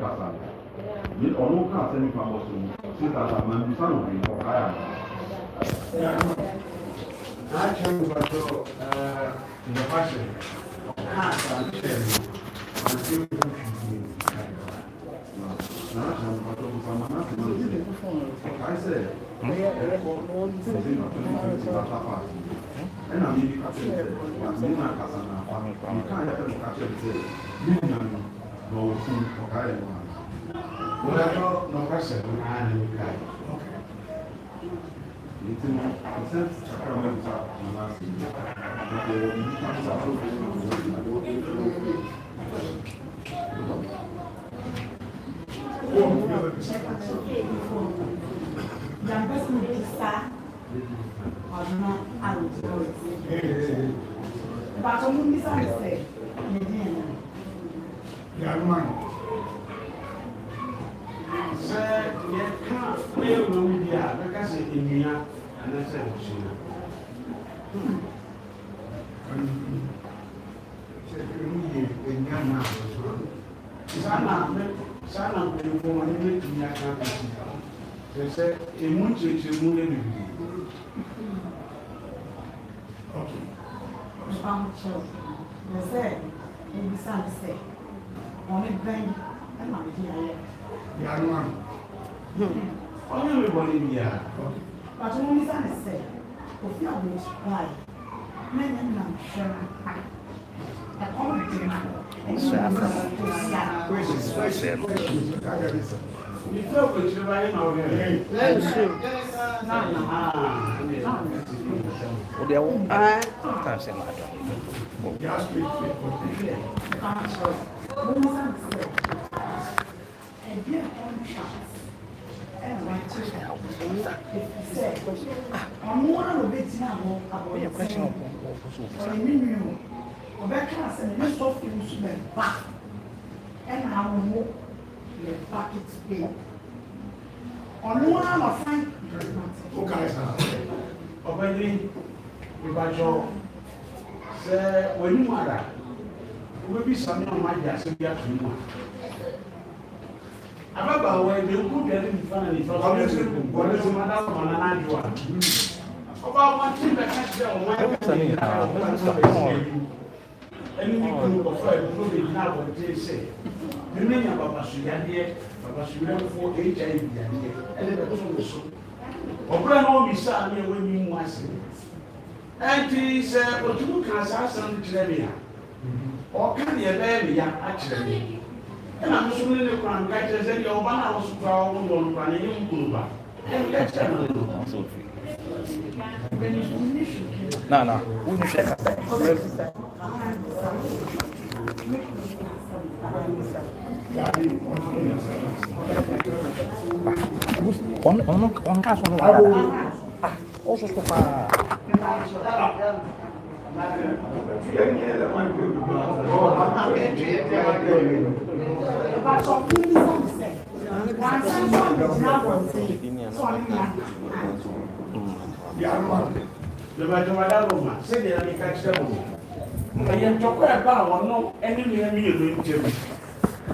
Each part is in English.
kasa ni ọ̀nà kan sẹ́ni kan bọ̀ so ṣé kasa máa ń bí sánà òbí ọ̀káyà. Actually, but in the fashion, No, we don't share. On caso non oso sto fa.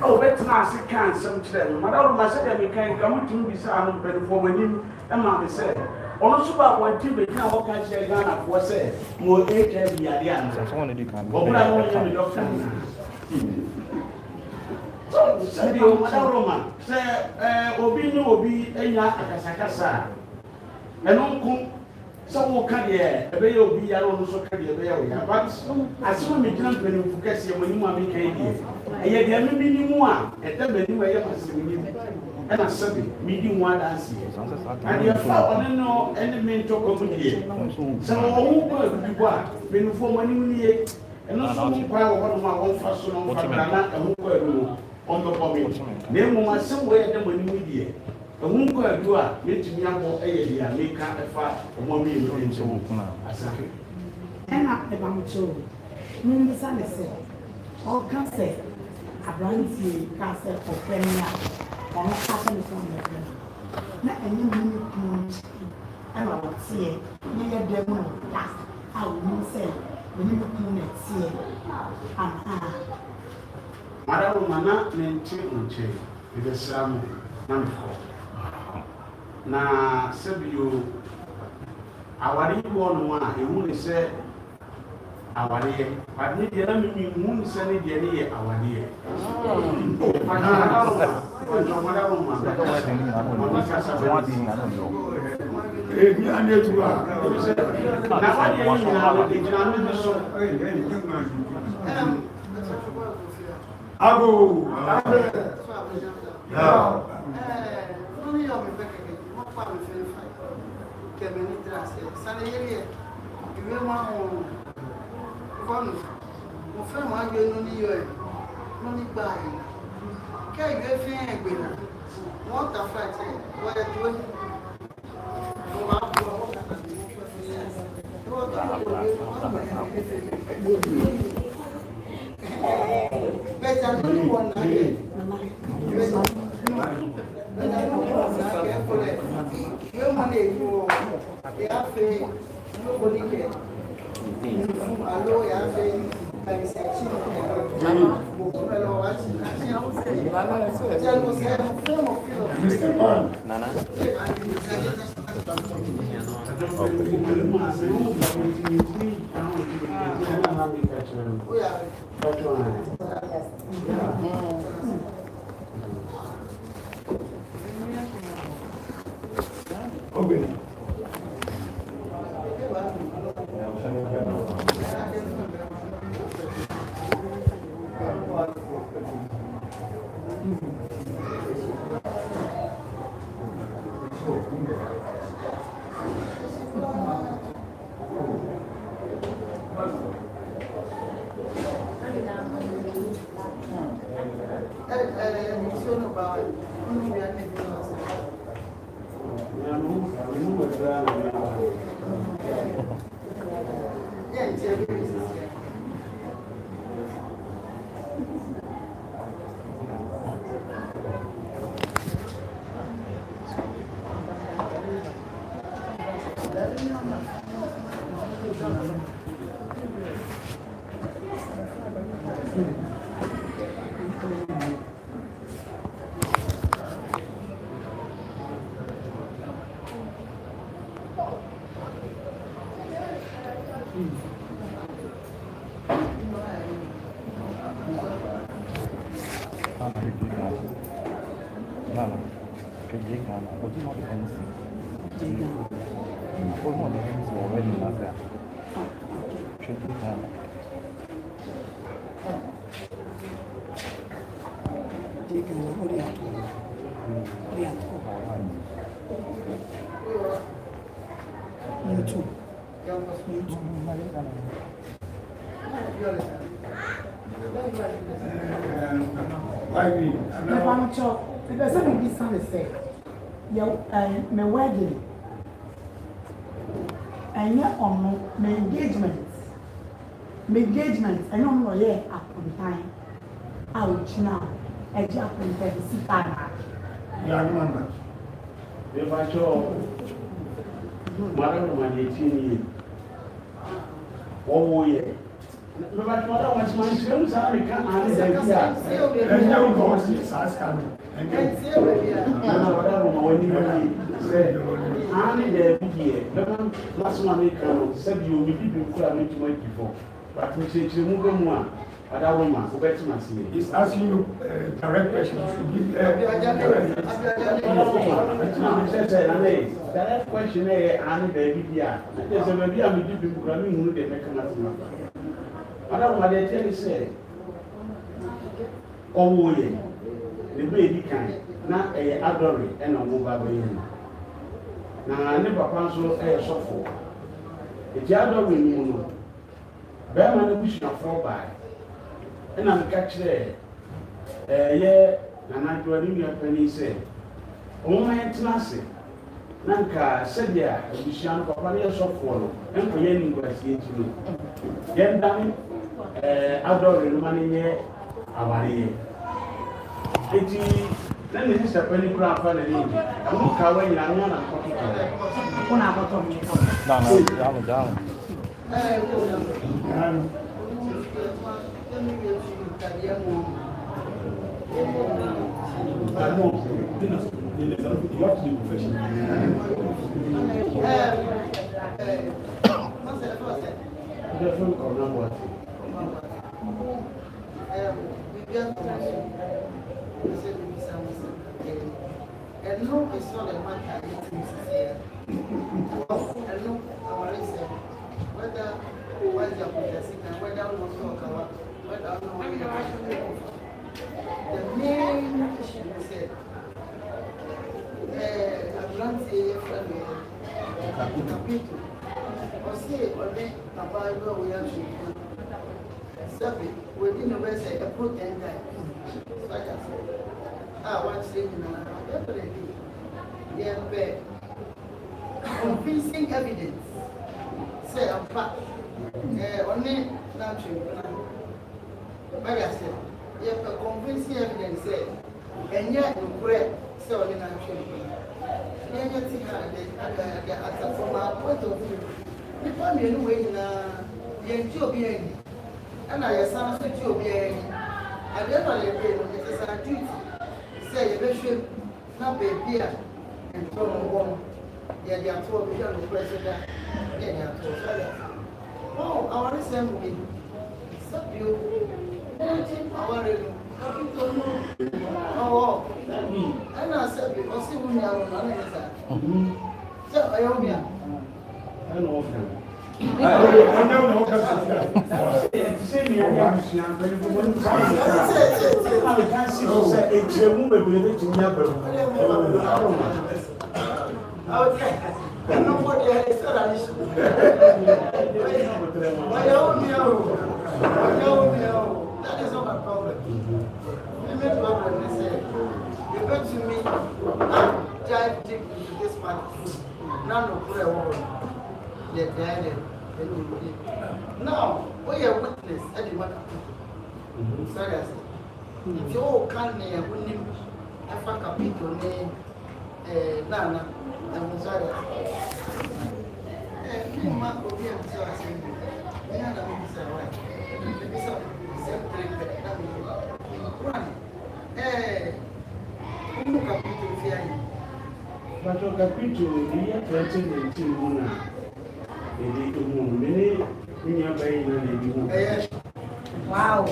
Oh, that's not a can some today. Madame, my second can come to be silent before him, and Mamma said, also about one team, but now what can she Ghana for say, more age as the idea. I want to do kind of doctor. So, Sadio, Madame Roma, say, Obi, Obi, and Yakasakasa, and Uncle. Some career, a bay of the also career, but as soon as you jump in focus when you want to make a yet there may be more at the many way and I said, meeting one dance here. And you found no any men talk over here. So, who will be what? When you form a new year, and not so quite one of my own fashion on the public. Name was somewhere the money here. A woman could do a meeting young or a make a fat or more meal into and up the Bamacho. Moon is said, all can say a brandy castle for Premier or not happening from the not any minute. And I would say, near the moon last. I will say, when you come and see it. Madame Mana, men children. the Sam Namco. Now, Sabio, our one, and who said our dear, but the enemy moon send it near our dear. My wedding and yet on my engagement, and on my year upon time. Ouch now, a jump in the Sipana. If I show Madam, my 18 years. Oh, yeah. But what was my films? I can't last one said you will be people before. But we say to move one. Other woman, who better not see it. He's asking you direct questions. Direct question, and baby, yeah. There's a baby, I'm a people coming who they make a matter. Other woman, they tell you, say, oh, yeah, the baby can not a adore and a mobile baby. Now, I never cancel a software. It's the other way, you know. Bearman, we should fall by. And I'm catching yeah, and I do a new penny say, oh, my tenacity. Nanka said, yeah, we shall papa software, and for any question to me. Then, damn it, outdoor money here, our year. Then this is a penny crap for the name. I'm not covering I'm No, down. And no, it's not a matter of here. And no, our reason, whether what you're possessing and whether we want to talk about, whether or not we have the main issue is that I'm not saying capito, or say, or then about we have to submit within the West, a protein type. Like I said, I want to say, definitely, they have convincing evidence. Say, I'm back. Only natural. Like I said, you have convincing evidence, say, and yet you pray, so only natural. Then you think from our point of view, the family anyway, the enjoy being, and I sound to you being. I never let it is a duty. Say, you should not be here and throw one. Yeah, they are told me the president. Yeah, they are told. Oh, our assembly. Stop you. Our oh, and I said, because see, we are on another. So, I am here. I know. I that is not my problem. The main problem is you go to me and dive deep into this matter. None of prayer word. They died now, we are witness at the matter. Sorry, I said. If you all can't name Africa people name Nana, I'm sorry. Mark will be able to say, but your capital, the year 2019, Wow.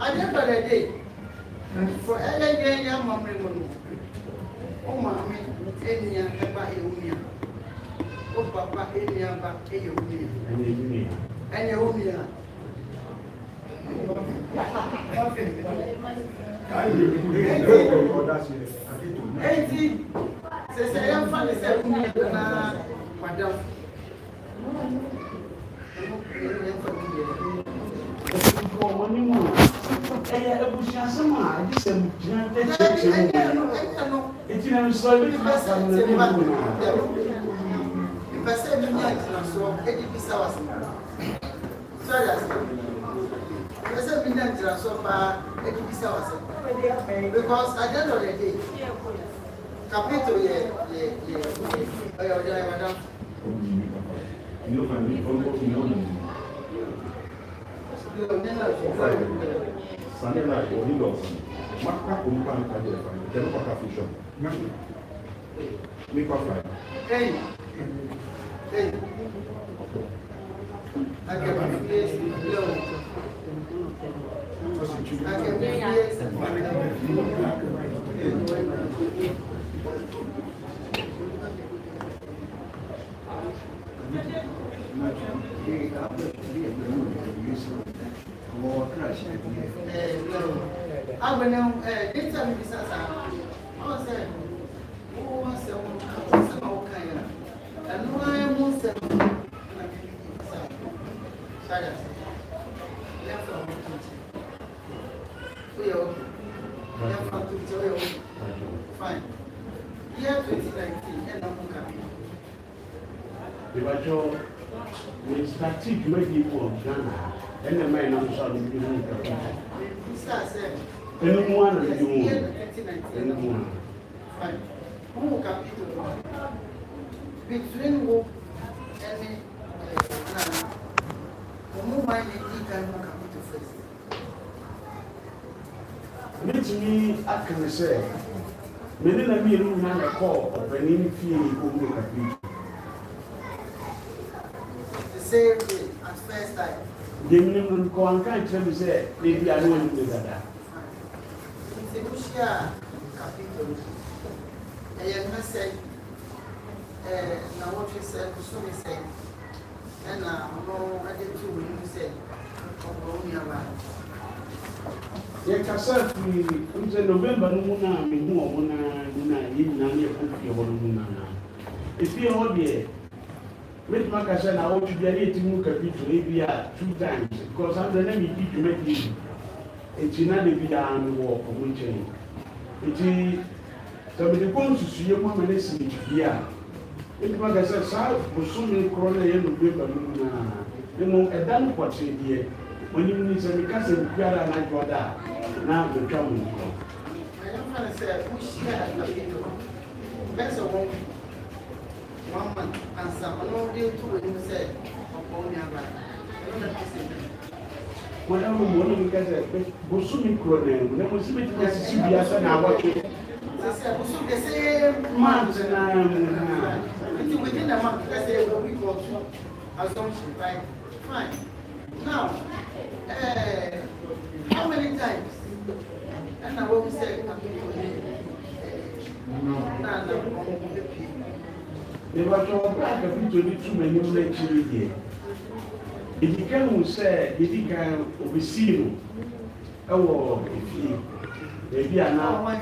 I never did. For any day, I'm a memory. Oh, mammy, any young papa, oh, papa, any young papa, and you. Because at the end of the day, capital, Sunday night, or he does. maka ompa no ka de fa de no ka fusion me kwa fa Hey. I can be fine. Year 2019, and I'm coming. We started making for Ghana, and the man I'm sorry, you know, anyone is doing anyone. Fine. Who capital? Between who and me, who might be capital first? Meet me, I can say, many of me don't have a call of an inferior who make a people. Same day at first time. The minimum call and can't tell me, say, maybe I don't do that. It's a Bushia capital. And you must say, now what you said, so we say, and now I did too, when you said, Yes, I said, we said November, Muna, Muna, if you all there. With my cousin, I want to be able to move a bit to Libya 2 times because I'm the name to make it. It's not a bit on walk of which it is. So, the point to see your mom and listen to here. With my cousin, South was so many corona in the paper. You know, a damn what's here. When you need some cousin, Piara and I got that. Now the coming. I don't want to say, push here, that's a woman. 1 month and some no deal to when you said, when I'm going to get a Busumi Cronin, when I was with CBS and I watch it. The same month within a month, let's say a week or 2 assumption, right? Fine. Now, how many times? And I will say, They were told back a bit to many lectures here. If you can say, if you can oversee, oh, if you maybe are now,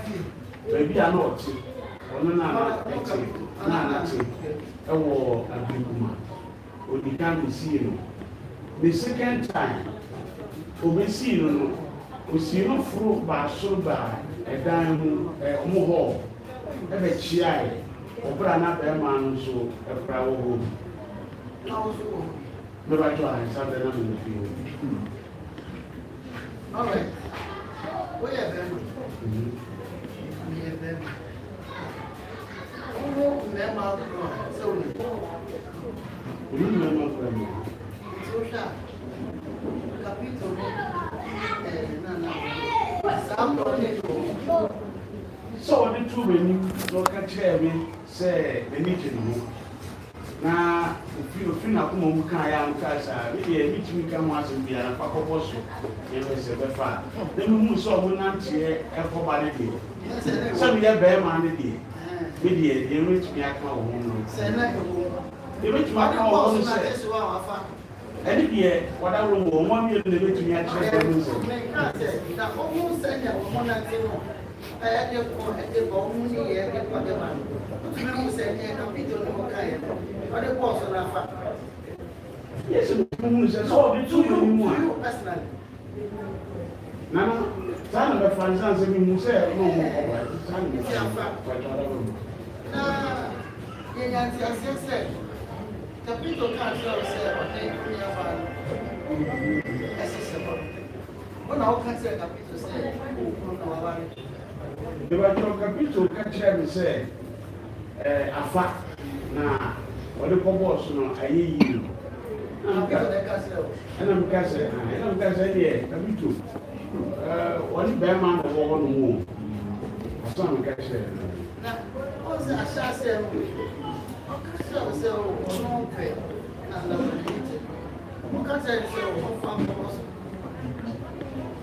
maybe are not, or not, oh, a big woman, or you can't see you. The second time, oversee, we see no fruit by so by a dime, a more, a chia. Opera na be man so e fra wo ho me ba to an sa be na me fi all right we are them oh me ma so we me ma fra me so sha capítulo na so the two many so ka chere me say me ni jinu na ofi na ko mo kan ya nka sa me dey me timi ka mo asem bia na pakopọ so e we se be fa na me mu so mo na tie e ko ba ne dey so me ya be ma ne dey me dey e me timi aka wo no se na ko e me timi aka wo no se ẹni bìí wàdà wọ́n wọ́n wọ́n mi ò lè bẹ tumi àkyerẹ bẹ́ẹ̀ ní sọ. na ọmọ sẹ́yìn ọmọ náà ti nù ẹ̀ẹ́dẹ̀ kọ́ ẹ̀ẹ́dẹ̀ bọ̀ ọmọ ní yẹ ẹ̀ẹ́dẹ̀ kọ́ ẹ̀ẹ́dẹ̀ bá ọtún mi mú sẹ́yìn ẹ̀ẹ́dẹ̀ píjọ ní mo ká yẹ ọdẹ bọ̀ ọ̀sọ̀ náà fa. yẹ́sì mo mú sẹ́ sọ ọ̀bí tún mi mú a. nana sáà nà bẹ fa ní sáà sẹ́ mi mú sẹ́ ẹ̀ náà mú ọ̀wá sáà nà bẹ fa na yẹn yàn ti àṣẹ sẹ́ Capito can't say, when I can say, Capito said, the Capito can share me say, a fact now, what the boss, no, I hear you. And I'm Cassie, Capito. One bear man of all the moon. I saw him catch it. Now, what's that? I said, so, no pay. And what can I say? So,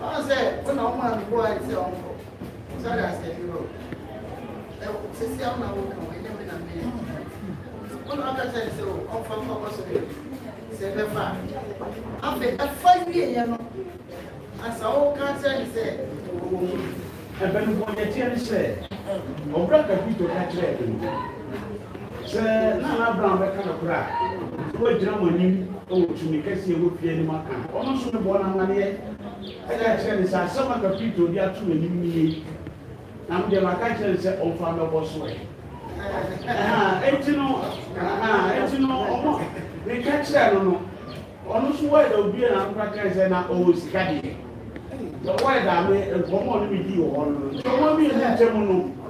I said, when I want to go, I say, uncle. So I said, you know, since I'm not working, I never been a man. When I got to say, oh, from Papa, say, never. After 5 years, you know, as I all can't say, And when you hear say, or black a bit of catch it. Sir, Nana Brown, that kind of crack. What Germany, oh, to make us here with any man. Almost the born money. I can't tell you, some of the people, they are too many. I'm the Macacha said, oh, from the boss way. It's no, they catch that, no. Almost why they'll be an Macacha and I always caddy. The white army and come on with you on. So, what we have to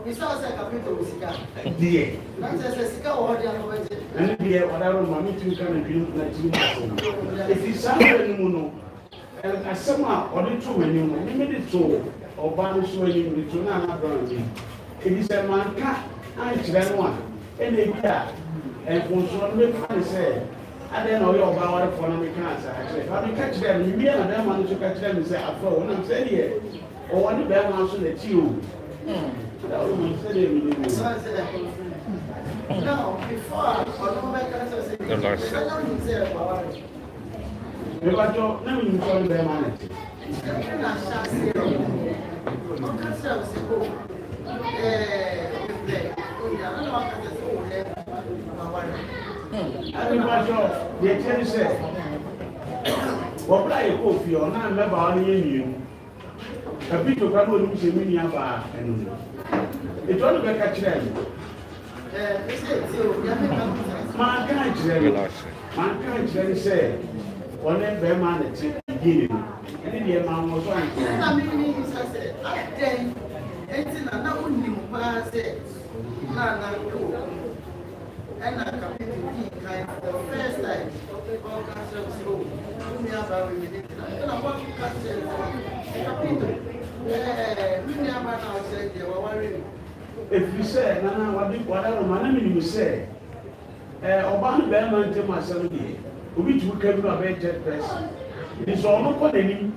besides, I can put the cigar. dear. Not just a cigar or the other way. And dear, whatever money to come and drink like you. If it's something, and as somehow or the two when you limited to or banish when you return another. It is a man cat, I tell one. And they are. And for some people, say, I don't know your power for an cancer. If I catch them, you mean I don't want to catch them and say, I thought when I'm saying here, or one of them also let you. That woman said, no, before I don't make a say, but you're never in front of them. I think my job, the attorney said, what play a coffee or not remember only in you. A bit of one will say, Mini Abba, and it's all about catch them. Man can't tell you, man can't tell you, say, one of them man at the beginning. And the man was one. I mean, I said, I think it's another new pass. And I come to kind of the first time, all kinds of school. Me about it. And I want to catch it. Me about now said they were worried. If you say, Nana, whatever my name you say, Obama Bearman to myself, which we came to a better person. It is all not any.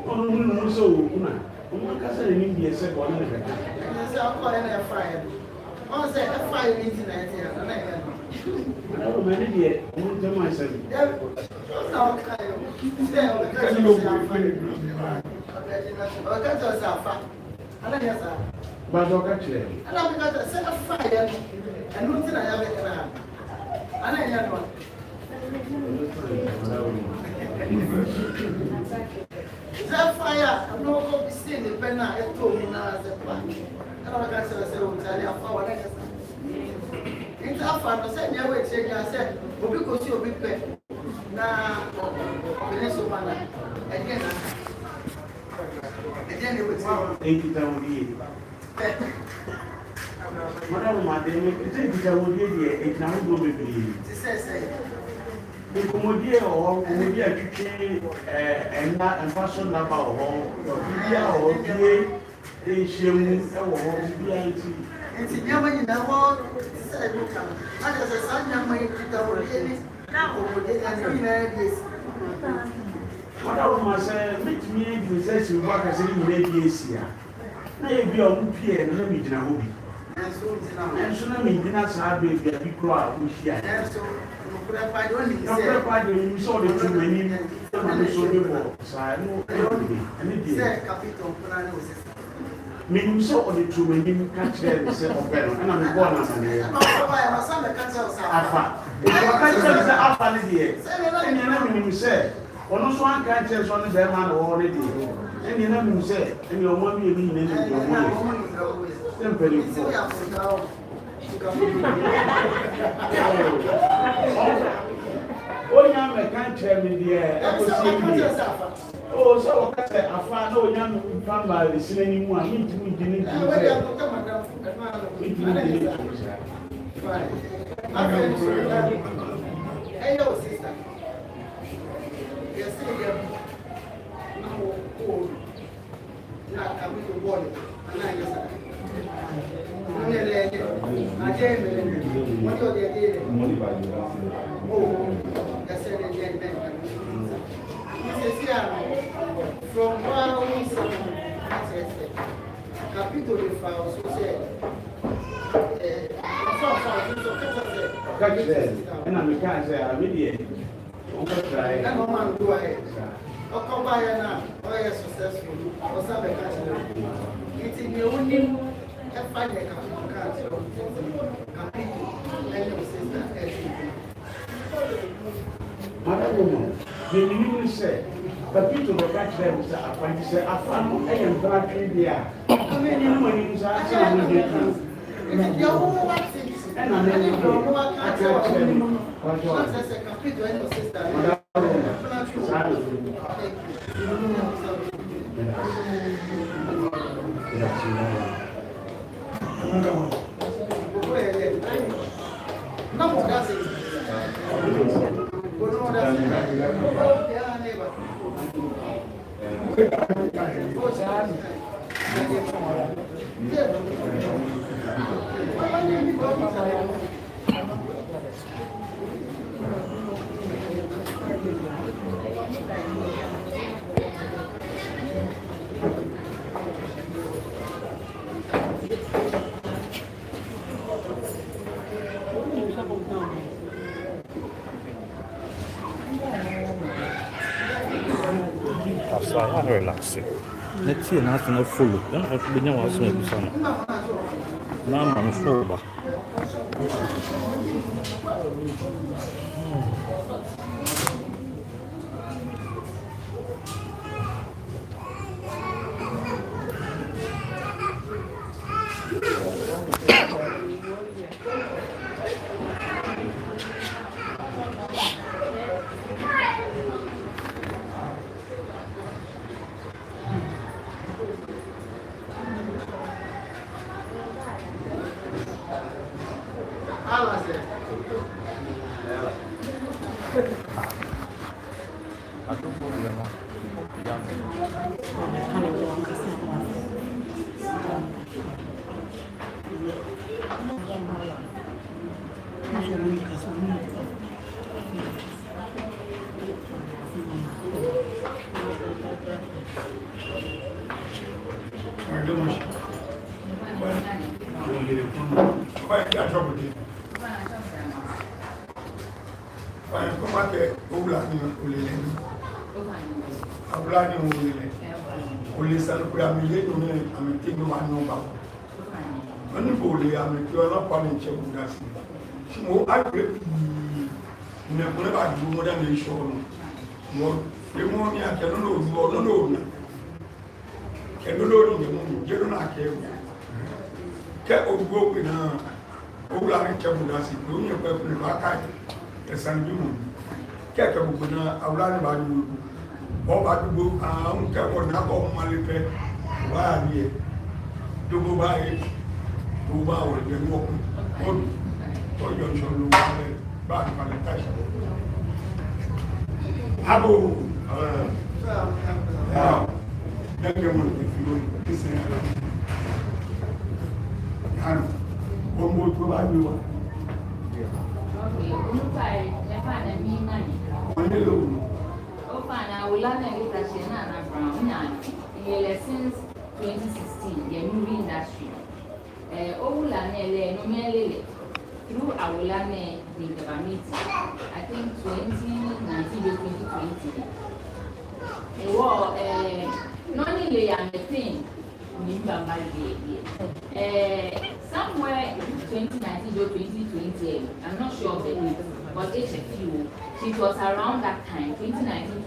Oh, so, one cousin in India said, one of them. And I call it a fire. I said, a fire meeting idea. I don't manage it. I won't tell myself. But I'll catch it. And I'm going to set a fire and nothing I have it around. And I have one. That fire, I'm not going to be seeing the pen. I told me now as a plan. And I'm going to say, I'll tell you how it's a fun. I said, yeah, wait, I said, but because you'll be paid. Now, Venezuela, again, it was 80,000 years. Madame, my dear, it's 80,000 years. It's now going to be. The commodity or commodity and fashion number or the shame or reality. It's in Yamani, I just a son, Yamani, Madame, I said, meet me in the session work as in years here. Maybe on Pierre and let me to know. And so I mean, that's how big the big crowd was here. You saw the two many, and so you were. So I know, meaning so on the two many catch them, and I'm going on. Alpha. If you catch them, the Alpha Lydia, and you know, you say, or no one catches on the man already. And you know, you say, and your mommy being in your money. Simply. Oh, young, I can't tell me the oh, so I found no young family listening. One, me to didn't hello, sister. Yes, na capital board and I guess money there again money or the money by the oh that's it again from where we capital the file so say and I'm the guy say I really try. That woman do ahead. Or come by now, or you're successful, or some catching. It's in your own name. And find a compete and your sister. Madam woman, the you say, but people will catch them, sir. When you say, I found a black India. How many money are Your own what's it? And I'm going to go back to what's a compete when your sister. No, that's it. So I relax. Let's see, nothing of full. Then I could be no one maybe some. Now I'm sober. Since 2016, the movie industry. Through Awolane in the committee, I think 2019 to 2020. It was not only a thing, somewhere 2019 to 2020, I'm not sure of the date, but HFU, it was around that time, 2019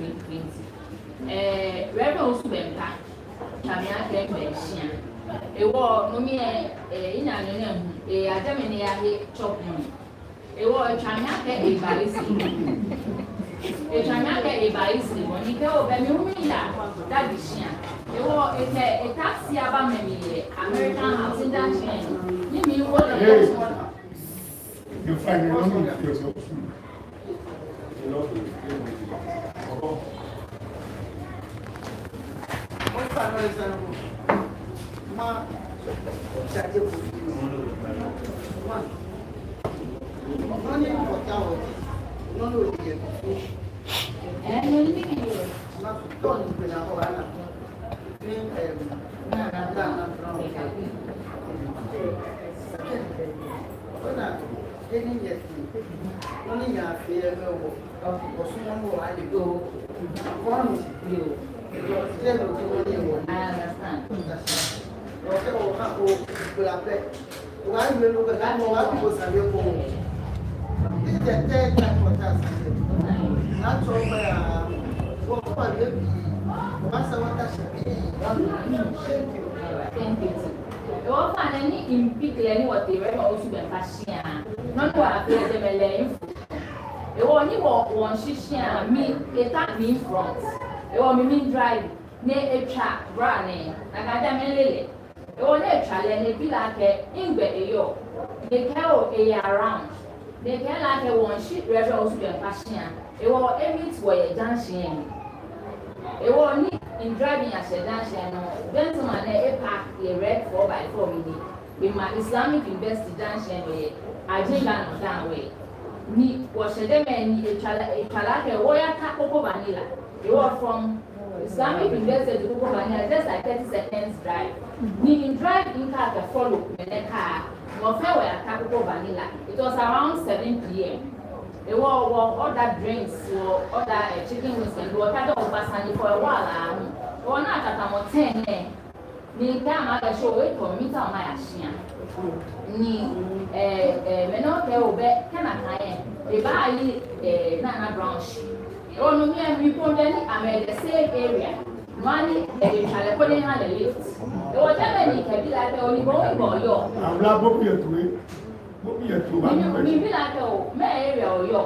2020. Reverend also went back, Tamia came back. It was no mere in a Germany chop. It was a China a bicycle. A China a bicycle. When you go, when you mean that is it was a taxi about me, American house in that chain. You mean what? You find it on yourself. What's that? ma charge for one. Money for tower. No, no, And you think you not done with our Hana. Getting yet, only a fear or someone who I go. One you. I understand. Okay, why will look at that? What was a real home? This is the third time for us. Not over. What will be? What's the one that should be? Thank you. You all find any in big learning what they were also been passing. Not what I feel them a lane. You only walk one shishia, me, a tap me in front. You want me drive near a trap running. I got them in lily. You want a child and a be like a in bed. They carry a around. They can like a one sheet river also been passing. You want every way dancing. You want in driving as a dancing. Gentleman, a pack a red 4x4 minute. With my Islamic invested dancing way, I think I'm that way. Me was a demon, a child, a warrior taco vanilla. You are from Islamic invested to Coco vanilla, just like 30 seconds drive. Me in drive in car to follow in the car, no fair where taco vanilla. It was around 7 p.m. They were other drinks or other chicken wings and water over Sunday for a while. Or not at 10. Ni kama ka show it for me ta ma yashia ni me no ke obe kana kan e ba yi na branch o no me and we put any am the same area money e chale ko ni ha the lift e o ta me ni ke bi la ke o ni bo yo Abla bobi etu ba ni bi la ke o me area o yo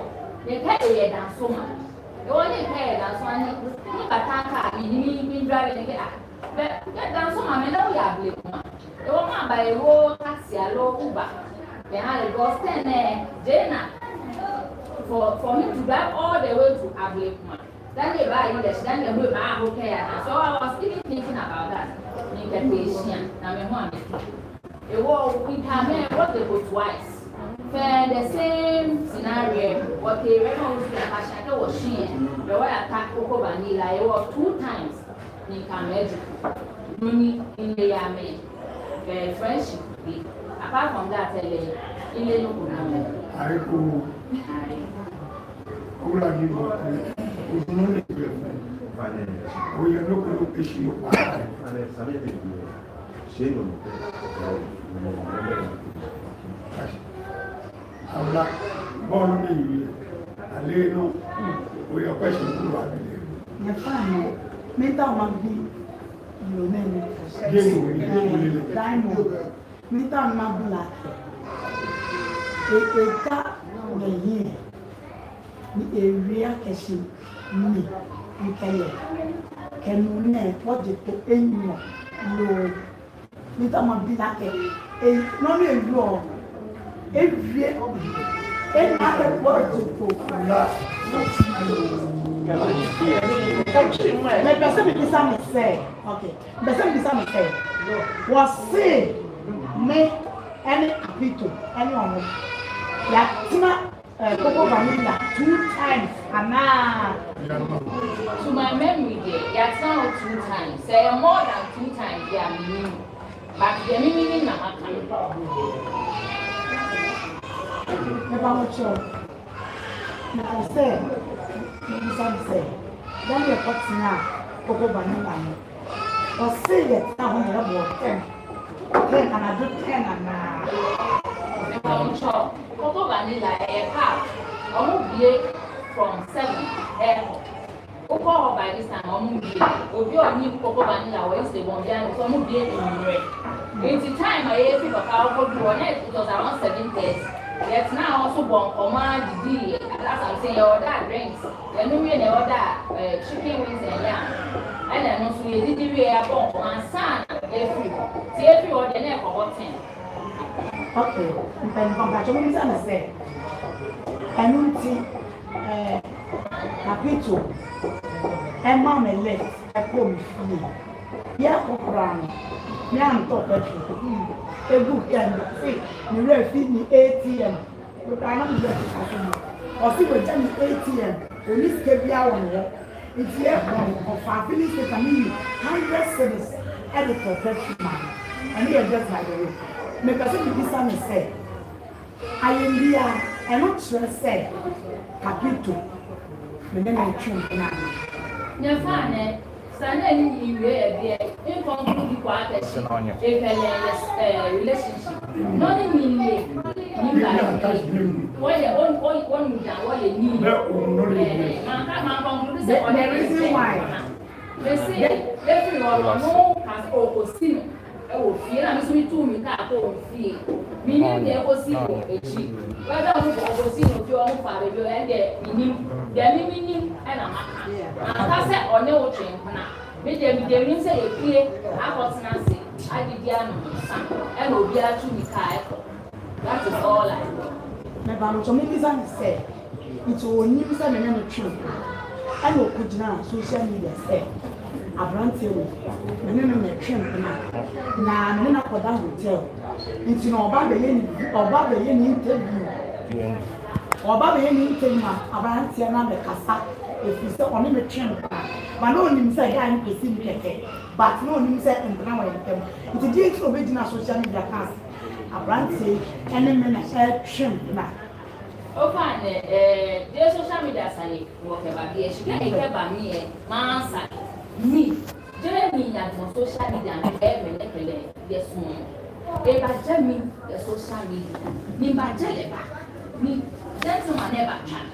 ni ke e dan so ma e o ni ke dan so ni bataka ni drive ni ke but that some men know we are blame. The woman by road taxi alone Uber. They had a bus 10 Jena for him to drive all the way to Ablekuma. Then they buy you the then they will buy okay. So I was even thinking about that. In the patient, now me want it. The war we come what they go twice. For the same scenario, what they remember was the Ashaka was she. The way attack Coco Vanilla, it was 2 times. In Cameroon, money in the army, friendship. Apart from that, in the local army. I go. All I give up is no we are not going to issue. I'm not born to be a little. We are questioning about it. Mental man be your name. Diamond. Mental man be like a cat the year. The area me can what the anymore. No. Mental man be like a non law. Every other word to mais personne ne dit ça me sert. Ok. Personne ne dit ça me sert. Voici, mais elle est capitale. Elle est en haut. La tima Coco Vanilla 2 times. Anna. To my memory, there are not 2 times. Say more than 2 times. They are meaning, but the meaning na happen. Never much. I said. Say, then you're cutting out Coco Vanilla. Or say that now when you're about 10 and I do 10 and now. Coco Vanilla, a half, almost be from 7 airport. Coco by this time, almost be. If you are new Coco Vanilla, where is the one there? It's almost be in red. It's the time I have to go out to one it was around 7 days. Yet now also born command the that's I'm saying all that drinks. Then we know that chicken wings and yam. And then also we did we are born and son every or the neck of 10. okay. Then come back to what I'm saying. And you see capito and mom left a home free. Yeah, Kokurano. Yam top a book can fit the rare feed me ATM. But I don't get or see what done ATM. When this can be our it's here of our village that I mean 100 cities at the perfection man. And here just by the way. Make us see this son say. I am here and not stress said Capito. The name of Trim now. Never Sunday in incomplete relationship. Not meaning what one need. The reason why they say everyone has opposite. Oh, fear and me too, me can't go fear. Meaning they will see a cheap. Whether we will see of your own father, you and the meaning and a matter. And I said, or no train. Make them didn't say a clear, I was Nancy. I did the animal, and will be a to me. That is all I know. My Balotomizan said, it's all news and another truth. I know could now social media say. Abrante wo nene me twem na nene na koda hotel nti na oba be ye ni interview ma abrante na me kasa efi se oni me twem ba no nim se guy ni pesi mi keke but no nim se mpna wa yetem nti di nti obe na social media cast abrante ene me na twem na o fa the social media say wo ke ba bi e shika e ke ba mi e mansa me, Jeremy on social media and every yes, Eba Jeremy, the social media. Me by Jeleba, me gentleman never try.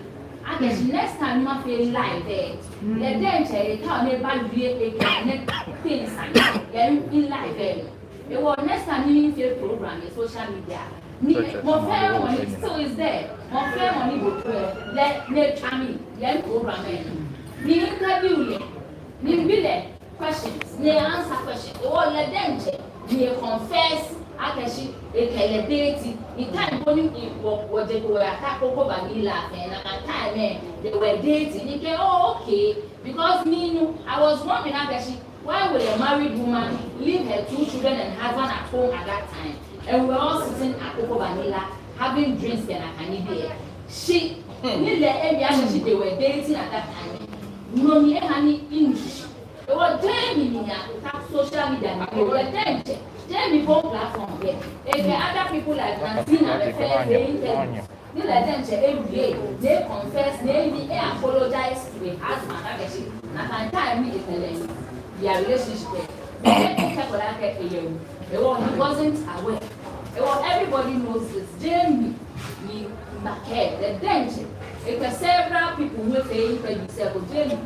I guess next time you feel live there. The danger is how never be a thing in live there. The one next time you feel program in social media. More fair money still is there. More fair money go to let me program. Me interview. Nimbile questions, ne answer questions. All let them check. Ne confess. Akashi ekelebeti. In time when you what they were attack over vanilla and at time they were dating. You can okay because me I was wondering Akashi why would a married woman leave her 2 children and husband at home at that time and we were all sitting at Coco Vanilla having drinks and a candy beer. She they were dating at that time. No me honey English. It was Jamie that social media. It was Jamie phone platform there. If the other people like Nantina, the first they let them say every day. They confess, they apologize to the husband. Now time me is their relationship. He wasn't aware. Everybody knows this. Jamie, me, Mackay, the danger. If several people will say you say, "Well, Jamie,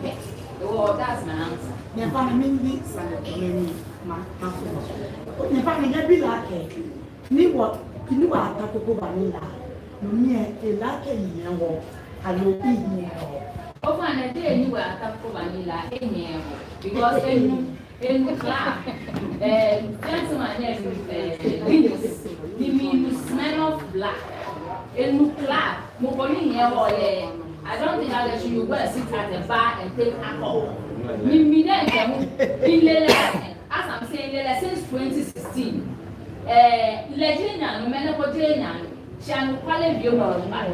that's my answer." Never mind this and my answer. Never mind be like ni what you are Coco Vanilla. Me a like a I will be here. Oh, and a day you were Coco Vanilla because in the club, gentleman named he means smell of black. In the club, I don't think that you go and sit at the bar and take alcohol. As I'm saying, since 2016, Legina, no matter what she and quality view of my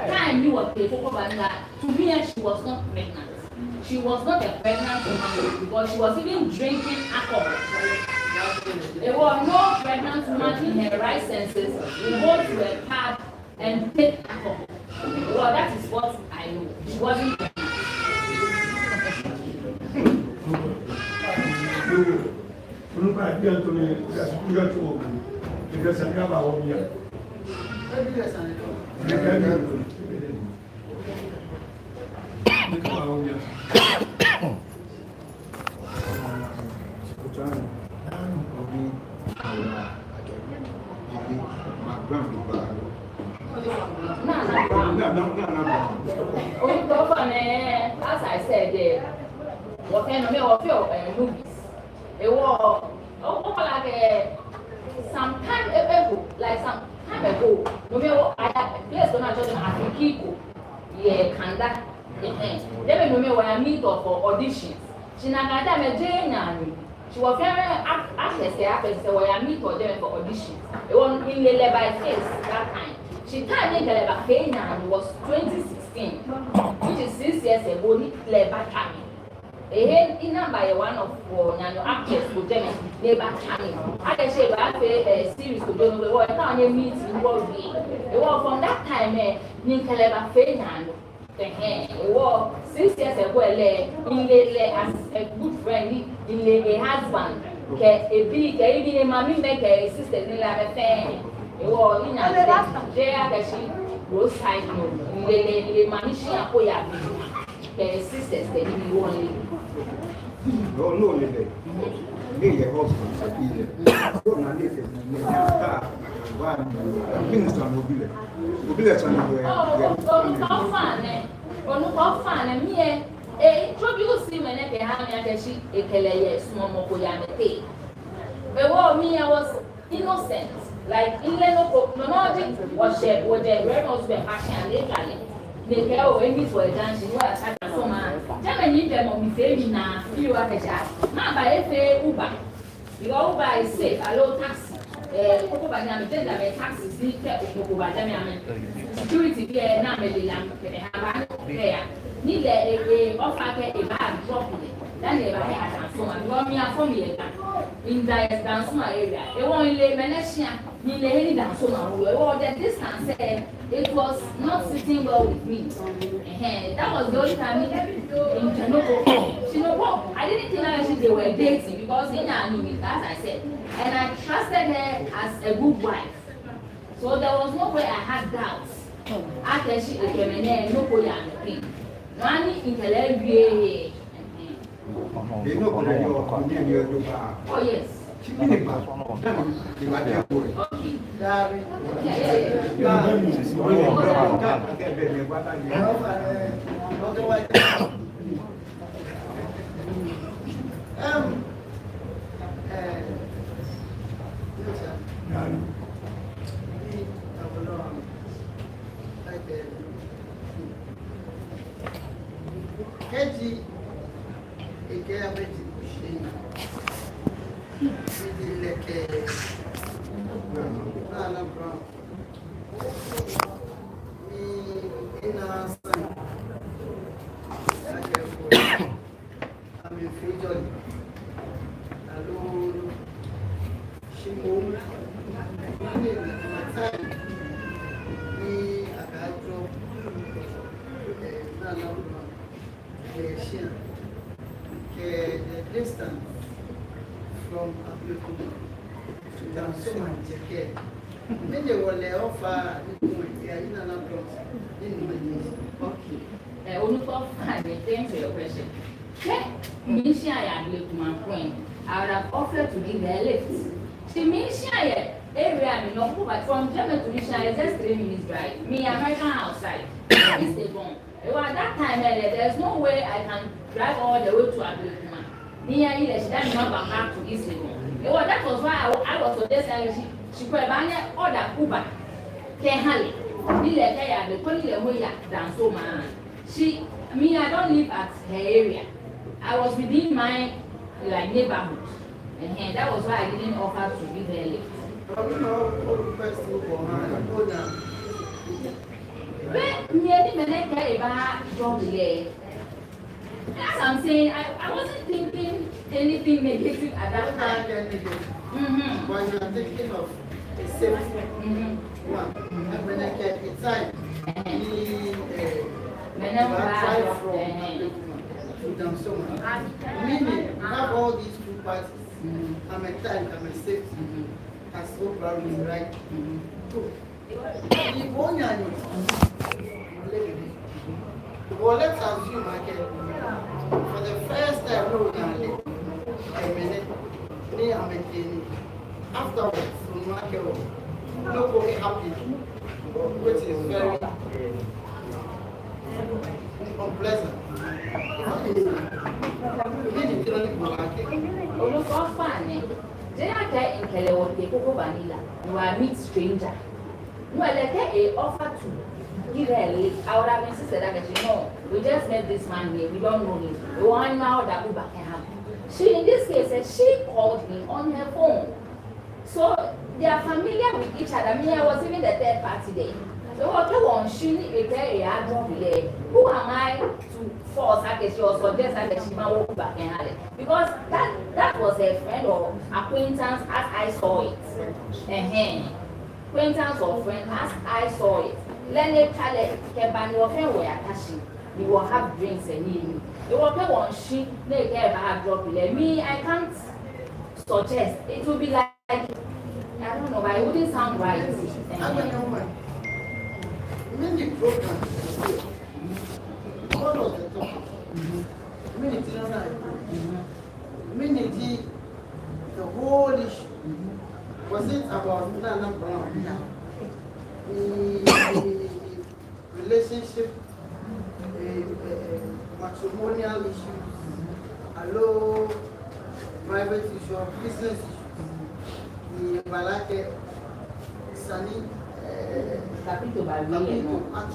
time you were paid for to me, she was not pregnant. She was not a pregnant woman because she was even drinking alcohol. There was no pregnant woman in her right senses who go to a pub and take alcohol. Well, that is what I know. She wasn't pregnant. As I said, what kind of movies? It was like some time ago, no matter I had placed on a children as a Kiko, Kanda, then no matter when I meet her for auditions. She she was very actress so I meet for them for audition. It was in the by face that time. She can't make a pay now, it was 2016, which is 6 years ago, labor time. In by one of actors for them, labor time. I say, I pay a series to do the work on your meeting. It was from that time, Ninkaleba Faynan. It was 6 years ago, in the as a good friend, in the husband, a big, a mammy make a sister in la fan. It was in a there that she was side note, the Manisha Poya, the sisters, they didn't only. No, no, they your husband, minister introduce him and I was innocent. Like in the was shared with the red husband passion later. They go in for a dance, you are such a summer. Germany, them on me, now, you are a child. Not by a Uber. You all buy safe, a low taxi. Taxi, security care, need a offer a bag drop it. Then they had from me in the dance area. They won't lay Malaysia, nearly dance on the distance. It was not sitting well with me. That was the only time in Genoa. I didn't think they were dating because they knew me, as I said. And I trusted her as a good wife. So there was no way I had doubts. After she came in, no way I'm thinking. Money in the oh, yes. Keji Ikea the distance from Abuja to Dansoma Jeke. Many will lay offer in another okay. Only for thanks for your question. Ministry I agree to my point. I would have offered to give her a lift. The ministry area I mean, but from Germany to Mission is just 3 minutes drive. Me, American outside. It's a bomb. Well, at that time, there's no way I can drive all the way to Abuja. Near either she doesn't come back to East Legon. Well, that was why I was suggesting she could have order Uber. Can Halley. The colleague way than so man. I don't live at her area. I was within my neighborhood. And that was why I didn't offer to give her a lift. That's what I'm saying. I wasn't thinking anything negative at that time. But you are thinking of a safety one. And when I get inside, drive from Dansoma. Meaning, you have all these two parties. I'm a time, I'm a safety. As so proudly right. Well, let's assume for the first time, no, a minute, me, I'm maintaining. Afterwards, nobody happy, which is very unpleasant. You are meet stranger. Well, they offer to give her a lift. I would have insisted that we just met this man here. We don't know him. We want now that Uber can happen. She, in this case, she called me on her phone. So they are familiar with each other. I mean, I was even the third party there. So okay, one she who am I to force her to or suggest her that she might walk back and have it? Because that was a friend or acquaintance as I saw it. Acquaintance or friend as I saw it. Let me tell it, Kebani or friend where Akashi. We will have drinks and eat. You will pay one sheet, they get a drop it. Me, I can't suggest. It will be like, I don't know, but it wouldn't sound right. Many programs, all of the topic, many the whole issue. Was it about Nana Brown? The relationship, matrimonial issues, hello, private issue, business issues, the Balake, Sunny. Capito by William. About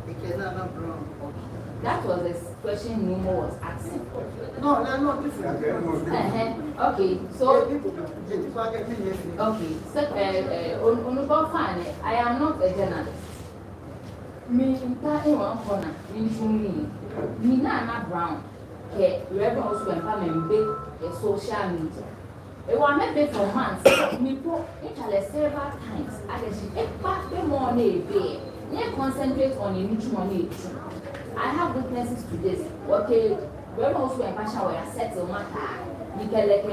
the Kinaata Brown. That was the question Nemo was asking. No, they're not different. Okay, so I am not a journalist. Me in one corner, in Kinaata Brown, Reverend also empowerment big social media. It was made for months. Me put interest several times. I just back the money there. They concentrate on the money. I have witnesses to this. Okay, Reverend also empowerment where I settle matter. You can let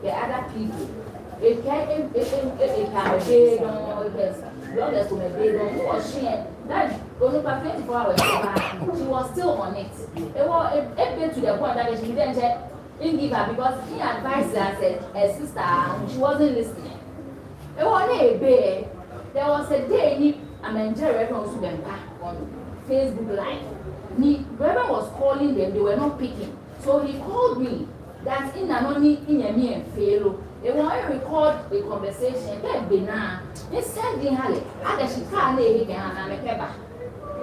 the other people. It can be big on brothers to be big on. Who was she? That only for 24 hours. She was still on it. It was a bit to the point that she didn't check. Didn't give her because he advised her as a sister and she wasn't listening. It was a day. There was a day I'm enjoying Reverend on Facebook Live. Reverend was calling them, they were not picking. So he called me that in me and fail. They want to record a conversation. They said they had it. She can't lay it.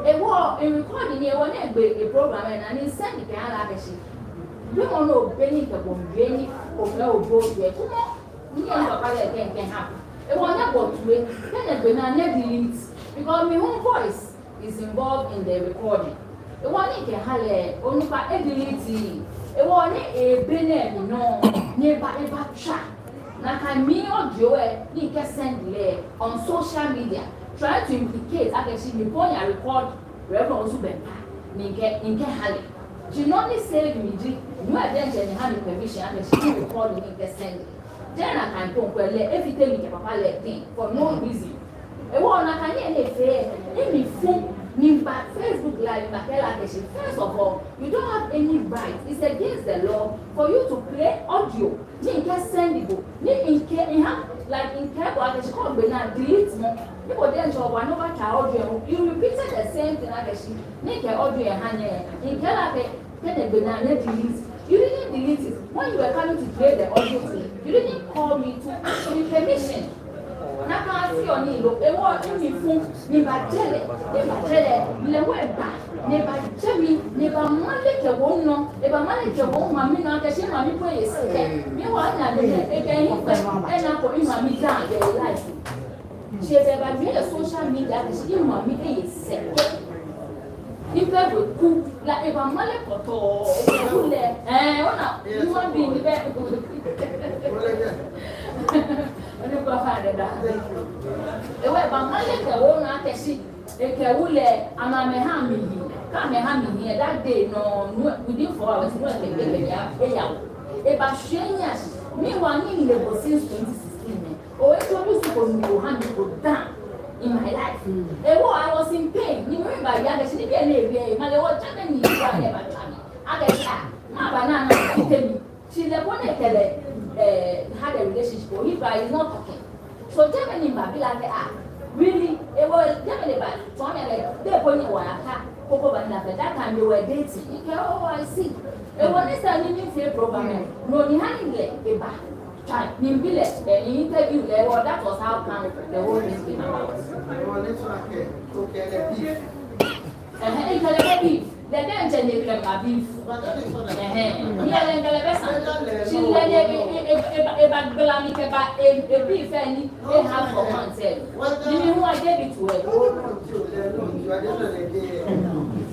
It was a recording here when a program and he sent it. We don't know Benny the Bombay or no boat yet. Come on, we can happen. It was not what to wait. Then a banana deletes because my own voice is involved in the recording. It wasn't a hale, only by a delete. It wasn't a banana, no, nearby a back track. Now, can me or Joe, you can send on social media, try to implicate actually before I record Reverend also Bempa, Ninke Hale. She not only said me, you are then having permission and she recording in the send. Then I can talk well everything you papa let thing for no reason. A woman I can hear fair, let me phone me back Facebook Live, first of all, you don't have any right. It's against the law for you to play audio. You can send it. You have like in Kebo, she called Bernard, delete more. People then show one over to audio. You repeated the same thing as she make an audio and hand in Kela, then Bernard delete. You didn't delete it. When you were coming to play the audio thing, you didn't call me to ask me permission. Now I see on you, a word in me phone, never tell it, never Jimmy, never manage a woman, never manage a woman, me not a shame on me place. Me want that again, and I put in my me down their life. She has ever made a social media that she didn't want me to say. If I would cook like if I'm not a photo, you want being the best. When you go find that, the way by Monday, the owner can see a Kawule, and I'm a hammy. Come a hammy here that day, no, within 4 hours, when they get a about strangers, me one in the boat since 2016. Oh, it's always supposed to hand it go down in my life. I was in pain. You remember, I should be a lady, my old Germany, I guess, my banana, she's the one that had a relationship with him, but he's not talking. So Germany, be like, really, it was Germany, but for me, they're going to at that time they were dating. Oh, I see. And when they started in the program, no, you had a back. In village, the interview, that was how come the whole thing came about. The danger they claim my beef. But that is what I'm Yeah, then the best. She let a glammy a beef and they have for months. You know who I gave it to her?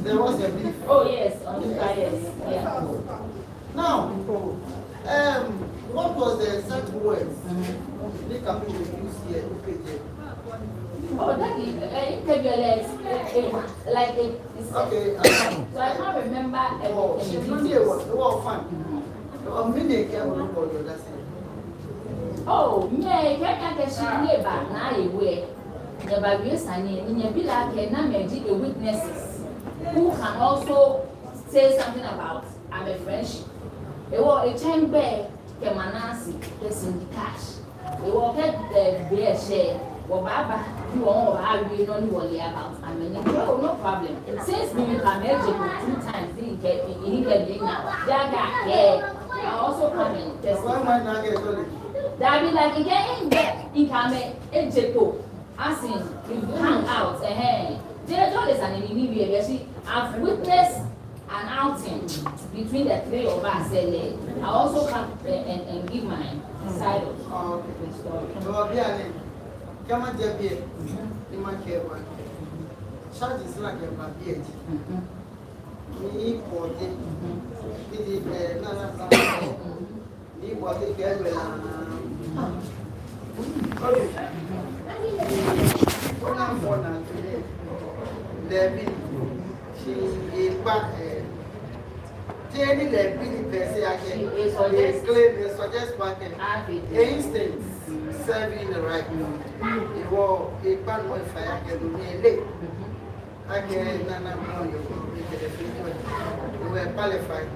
There was a beef. Oh, yes, on the fires. Yeah. Now, what was the exact words the company used here? Oh, that is like it's Okay. so I can't remember She everything. Monday was fun. A minute came on board, that's it. Oh, yeah, can't get she labor now away. The barriers and in your bill, I can imagine the witnesses who can also say something about I'm a friendship. They were a chain bag, Kemanasi, that's in the cash. They walk at the beer share. Well, Baba, you all have been on worry about. I mean, no problem. Since we can make it 2 times, didn't get it now. Jaga, yeah. I also come in. Why am I not getting it? That be like again, in Kame, Ejeto, as in, you hang out, There is an enemy. I've witnessed an outing between the 3 of us. I also come and give my side of the story. Come on, Jabby, you might care one. Charge is like a baby. Me for it. It is another me was a girl. When I'm born today, there she is back. Jenny, the Billy Percy, I can claim the suggest market. Instance. Serving the right now. It was a pan with fire. I can do late. I can know you were qualified.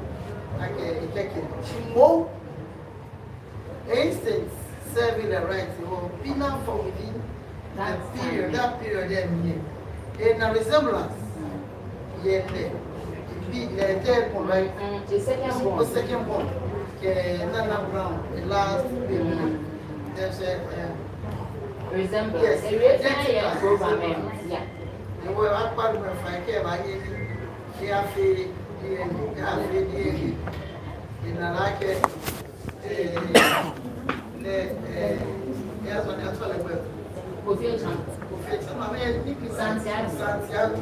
I can check it. More instance serving the right. It was penal for within that period then. In a resemblance, yet the third one, right? The second one. Nana Brown, the last period. There's a resemblance. Yes, Program. Yeah. And we're at part of my care by Kiafi, in a like yes, on the toilet. Santiago.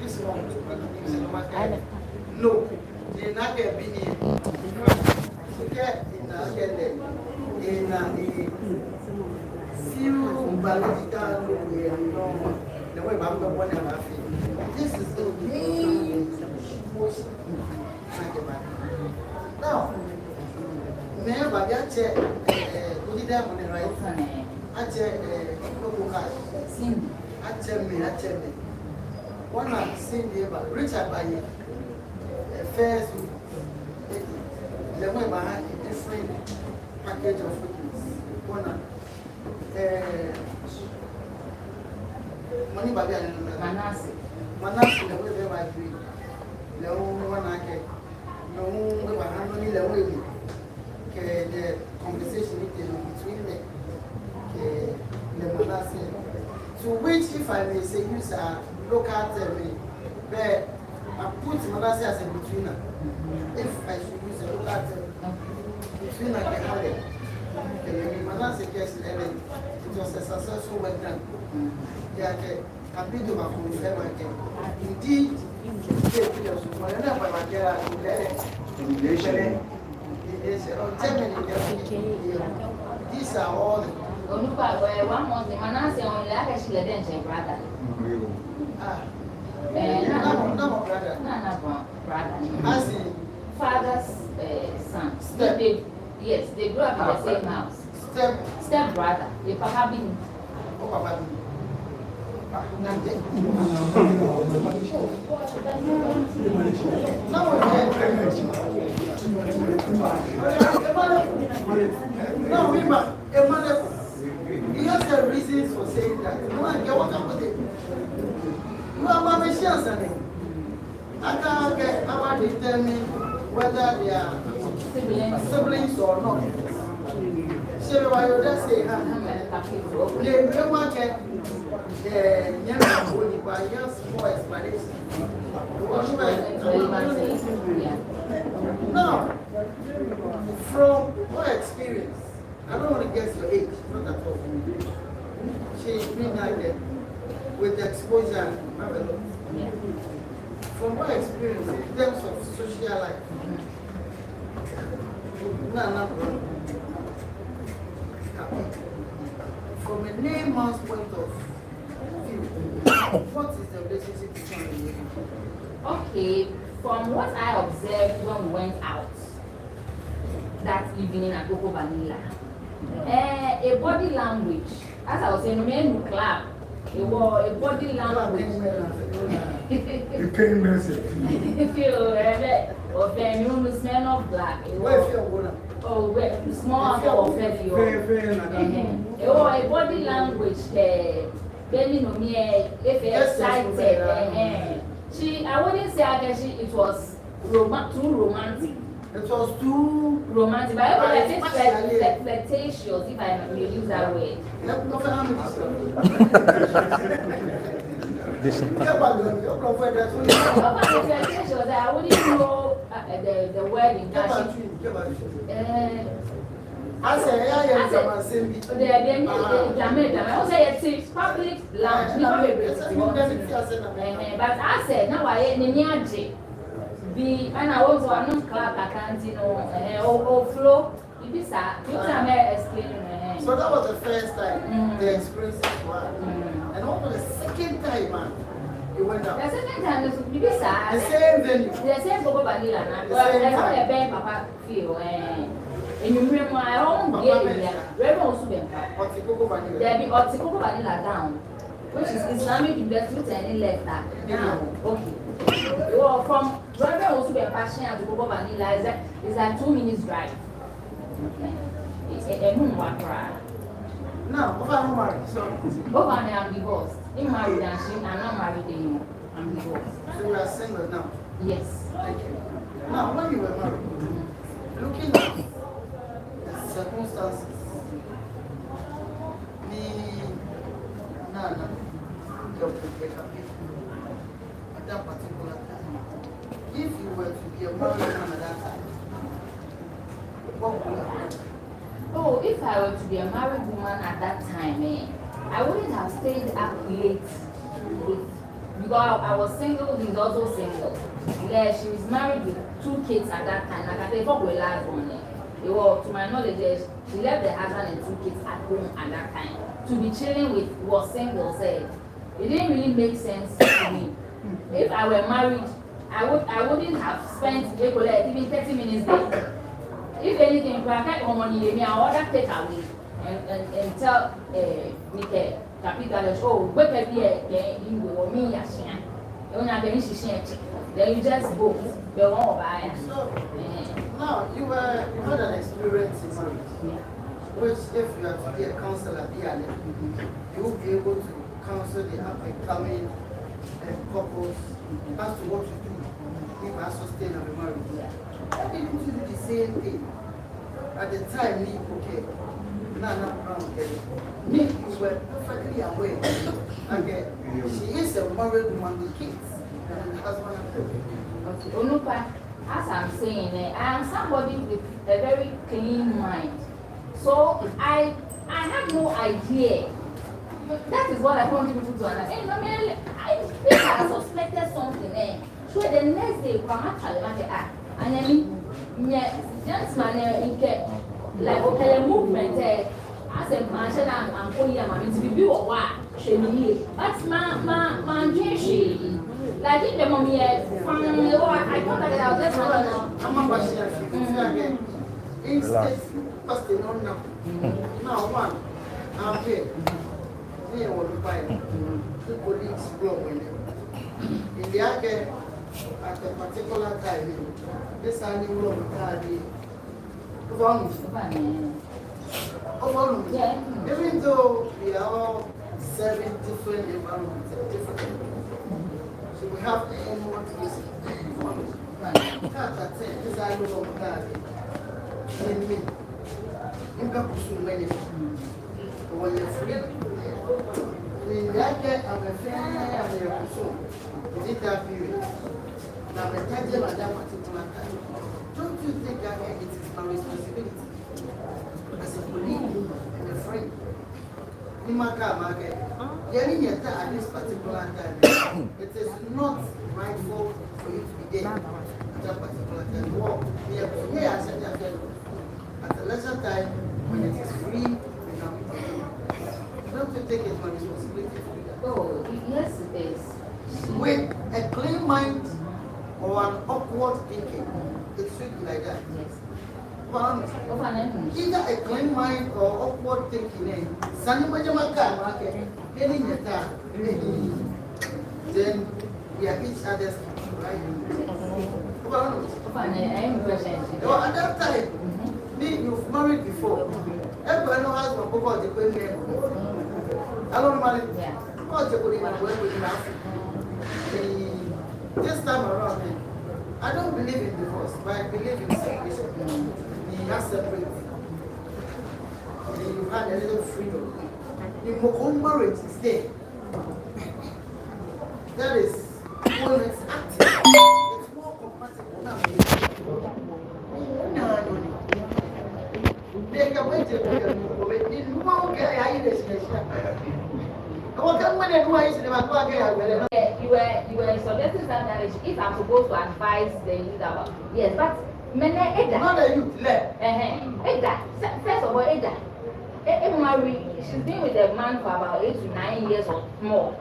This one, no, they're not going to be here. In a few biological the way I'm going to this is the main most now. Never get put it down on the right. I check local cash. I tell me. One I've seen the Richard by first the way behind a different package of witness. One money by Manasi, the way they might be. The one I can no way behind money the way the conversation between the Manasi. To which, if I may say, use a local term, but I put Manasi as a betweener. If I should use a local term, betweener can have it. Manasi case, it was a successful work done. Yeah, I've been to my home again. Indeed, these are all. One month, Manasi only actually then brother. No, brother. I see. Father's son. Yes, they grew up in the same house. Step brother. The papa been. No, he has a reason for saying that. You want to get what I'm saying? You are my machine. I can't get about determine whether they are siblings or not. Say why you just say ha. The market just more explanation. Now, from my experience, I don't want to guess your age, not at all. She's been like that with the exposure. From my experience, in terms of social life, from a layman's point of view, what is the relationship between you? Okay, from what I observed when we went out that evening at Coco Vanilla, a body language, as I was saying, men clap, a body language. You can't message. If you or then you smell of black, oh, small or fair, a body language, then you know me, if excited, I wouldn't say it was too romantic. It was too romantic, but I think flirtatious, if I may use that word. This I wouldn't know the word in I say, public lounge. But I said, now I ain't and I also am not clap, I can't, you know, or flow. You be sad. You can explain. So that was the first time the experiences were. And what was the second time, man? You went out. The second time, you be sad. The same venue. The same Coco Vanilla. The same time. The same Papa feel. And you remember my own game. Reverend also been Coco Vanilla. There be Coco Vanilla down, which is Islamic investment and left that down. Okay. Well, from Reverend also been passing to Coco Vanilla is like 2 minutes drive. It's a moon walk ride. Now, if I'm married, so over and I'm divorced. I'm married and I'm not married anymore. I'm divorced. So you are single now? Yes. Thank you. Now, when you were married, looking at the circumstances, at that particular time, if you were to be a married man at that time, what would happen? Oh, if I were to be a married woman at that time, I wouldn't have stayed up late. Because I was single, he's also single. Yeah, she was married with 2 kids at that time. Like I said, for the last one, to my knowledge, she left the husband and 2 kids at home at that time. To be chilling with was single, said it didn't really make sense to me. If I were married, I wouldn't have spent even 30 minutes there. If anything, if I get money, I order take away and tell Mike Capitalist, oh, wait a year, you will me, then you just go. So, now you had an experience in marriage, which if you are to be a counselor, you will be able to counsel the up and coming couples as to what to do if I sustain a marriage. Why didn't you do the same thing at the time? Okay, you were perfectly aware. Okay, she is a married woman with kids and the husband and children. Onupa, as I'm saying, I am somebody with a very clean mind. So I have no idea. That is what I want people to understand. I think I suspected something. So the next day, and I mean, gentleman, like okay, movement, as a man, I'm going to be or what? But my like if the mommy, I thought that I was just now one, I'm here. Me and one fight. The police block in the arcade at a particular time. This animal of even though we are all serving different environments, different. So we have more to listen. This animal of Inka kusumanye. Oye free. Ni yake amefanya amekusum. Ita period. Na metaje madam particular time. Don't you think that it is my responsibility as a colleague and a friend? In my market, getting your time at this particular time, it is not rightful for you to be there at that particular time. Well, here I said that at a lesser time, when it is free, we can be there. Don't you think it's my responsibility to do that? Oh, yes, it is. With a clean mind or an awkward thinking, it should be like that. Yes. Either a clean mind or awkward thinking, then we are each other's right. At that time, me, you've married before. Everybody knows how to go about the way. I don't marry. This time around, I don't believe in divorce, but I believe in separation. You are separate. You had a little freedom. The home marriage is there. That is when it's active. It's more compatible now. They can wait till you were suggesting something if I'm supposed to advise the youth about yes, but not the youth left. First of all, she's been with a man for about 8 to 9 years or more,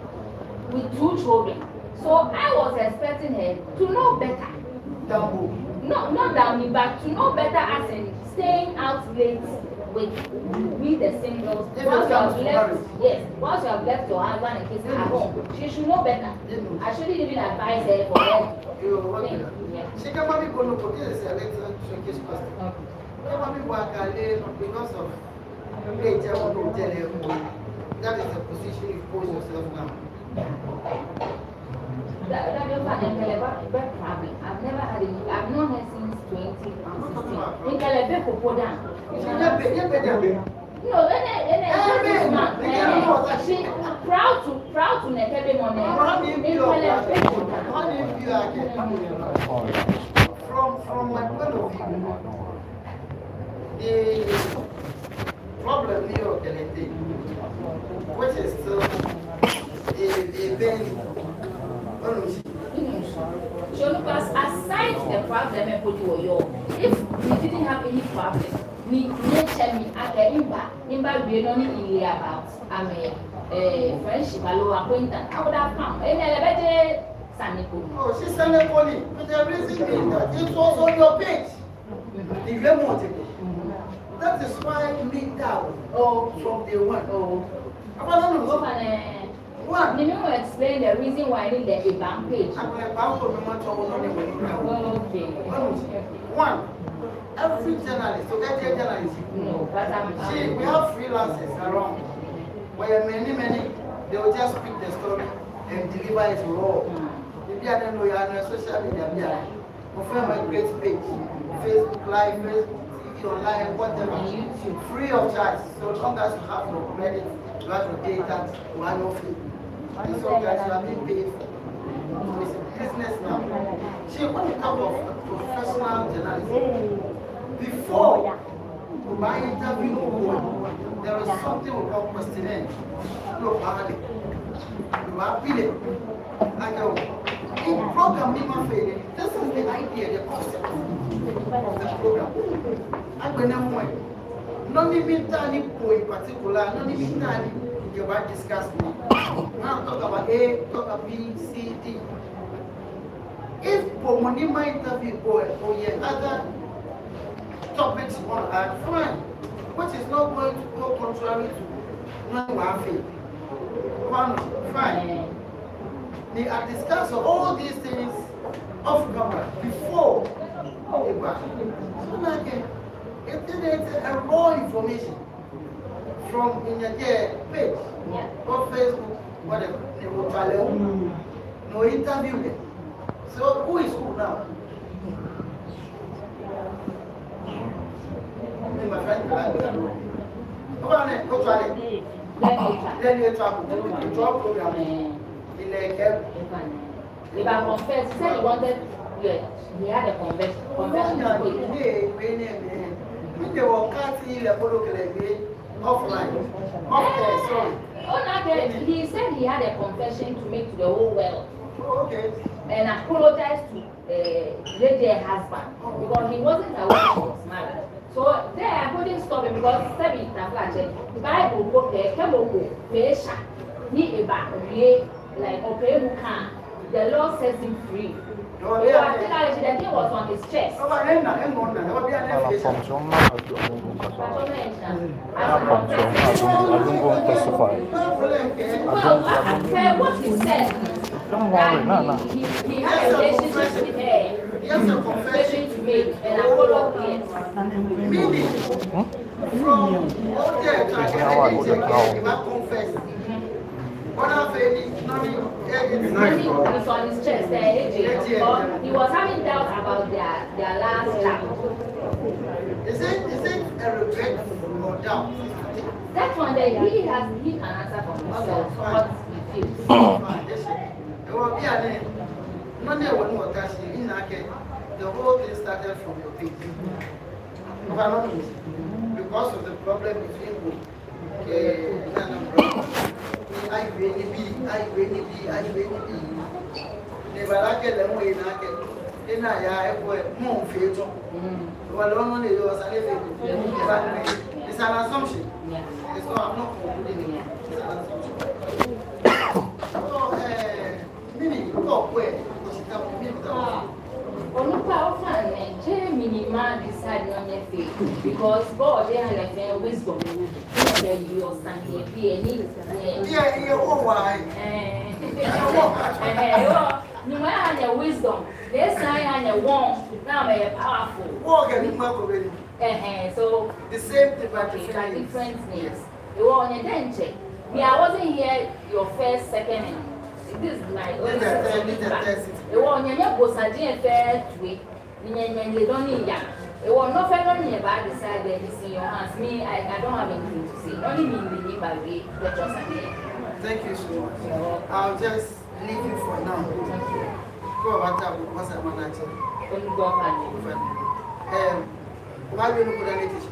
with 2 children. So I was expecting her to know better. No, not than me, but to know better as in staying out late with the singles. Once you have left, yes, once you have left your husband and kids at home, she should know better. I shouldn't even advise her for her. She can maybe go to this electoral showcase question. Maybe work because of nature or no tell you. That is the position you pose yourself now. That's a problem. I've never had it. I've known her since 2016. No, she proud to Nekebe money. From my point of view, the problem here of anything, which is still a very aside the problem if we didn't have any problem, me nature me imba we don't need about friendship acquaintance. I would have come. Oh, she's sending money. But the reason is that it was on your page. The remote. That is why you need that from the one. What? Let me explain the reason why I need the bank page. Okay. One. Every journalist, so get your journalist. No, but see, we have freelancers around. Where many, they will just pick the story and deliver it raw. If you don't know, you are on social media. Confirm my great page, Facebook Live, Facebook TV online, whatever. Free of charge. So long as you have your credit, you have your data, you have no fee. And so guys, you are being paid for. So it's a business now. See, when you come of professional journalism, before my interview, there is something we call questionnaire. Look, you are feeling like a program. This is the idea, the concept of the program. I'm going to not even turning in particular, not even turning you might discuss me. Now talk about A, talk about B, C, D. If for money my interview or other topics you want to add, fine. Which is not going to go contrary to what you are feeling. Fine. They are discussing all these things off camera before they go. So like it's a raw information from in your page or Facebook, whatever. They will tell you. No interview them. So who is who now? my friend, let me travel program in the camp. If I confess, he said he wanted, yeah, he had a confession. Confession. They were cutting the offline. Sorry. Oh, not that. He said he had a confession to make to the whole world. Okay. And apologized to their husband because he wasn't aware of his mother. So there I couldn't stop him because the Bible book there, Kemoko, Pesha, Ni Eba, like Opemuka, the Lord sets him free. The thing was on his chest. What he said. Don't worry, no. He had a relationship with her. He has a confession to make and I followed it. It's on his chest. He was having doubts about their last child. Is it a regret or doubt? That one that he can answer for himself what he feels. The whole thing started from your page. Because of the problem between I never like them way in a more fatal. Well, only was it's an assumption. It's not, I'm not concluding it. It's an assumption. Mimi, go where? Because God they have wisdom. Wisdom. This time and a warm, now they're powerful. So the same thing but different names. You were on your denture. I wasn't here your first, second, and this is my only you were on your Bosadi and fair week. You don't need ya. It was no fair on your bad side that you see your hands. Me, I don't have anything to say. Only me, the by way, the trust again. Thank you so much. I'll just leave you for now. Go about that with what's my nature. Only go find why do you put anything?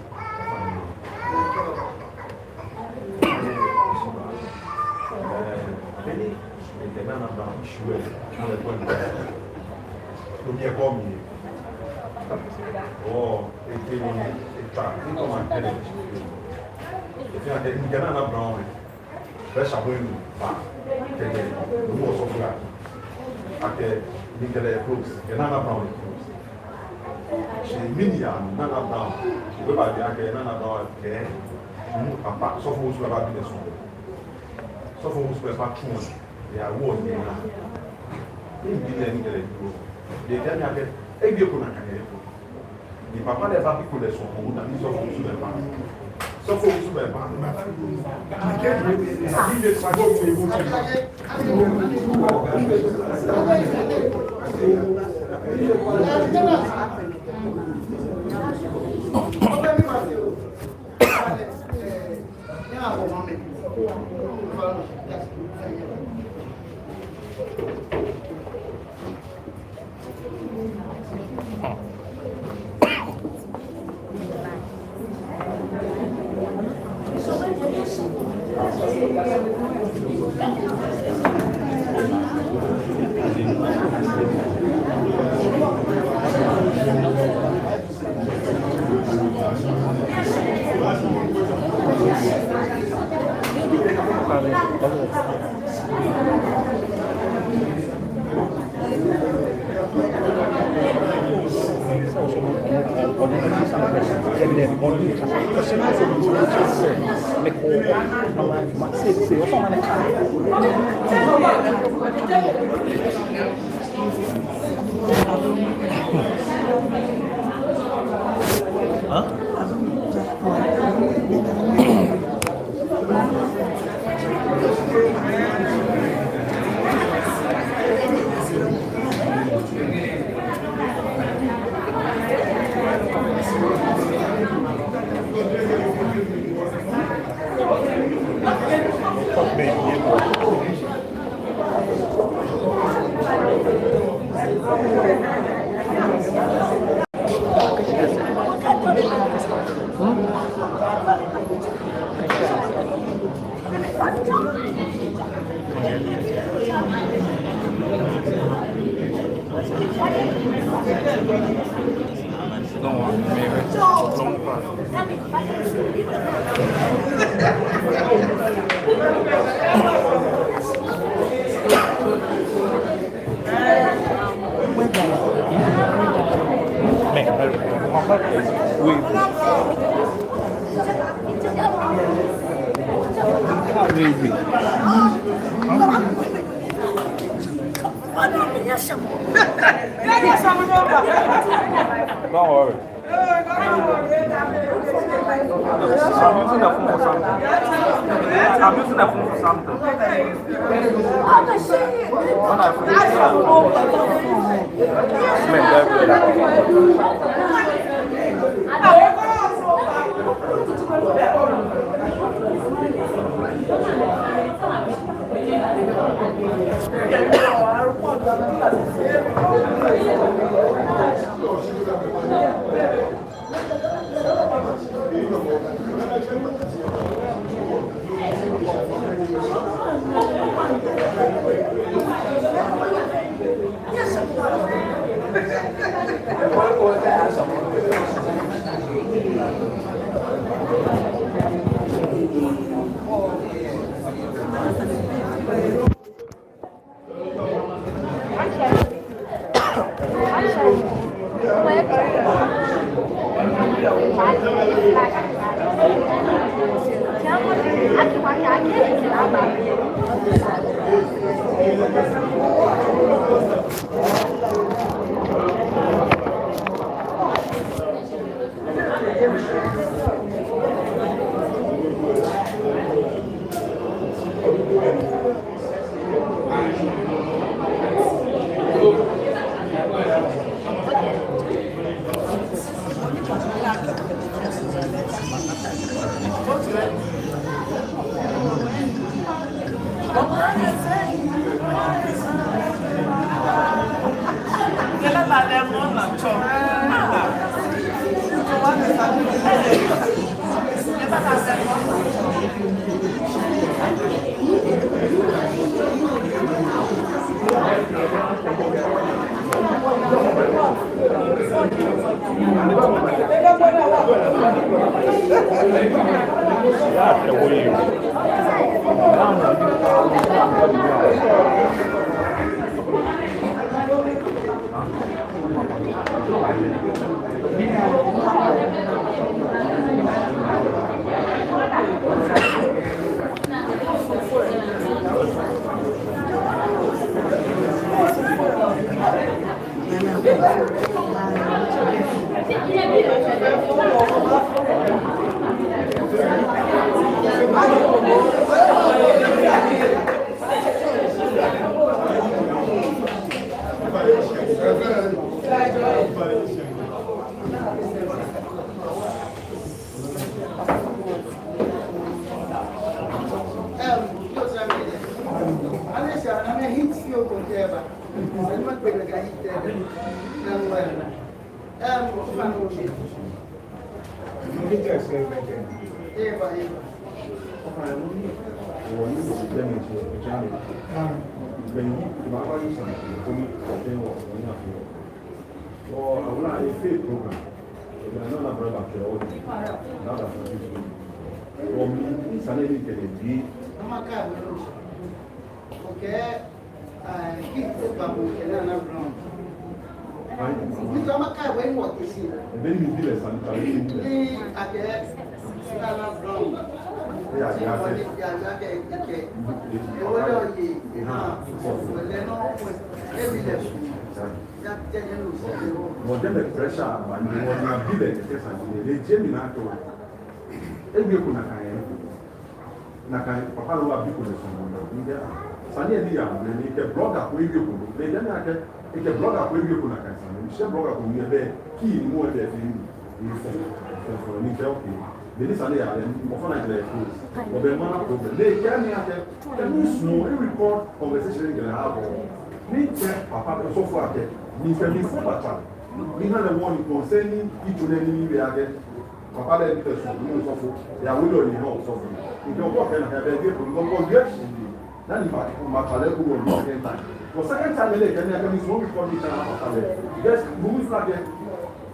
Papa ne va plus couler son on a mis son sous le banc. Sauf au sous le banc. Don't worry. I'm using the phone for something. I'm using the phone for something. When I This are often like the or the man problem. They can you small record conversation in the house. Me check papa so far there. Me can be for papa. Me na the one concerning each and any we are papa dey tell you so for. They are willing to help so for. If you work and have a get go get. Then if my father who will not get time. For second time they can small record each and papa there. Just move like that.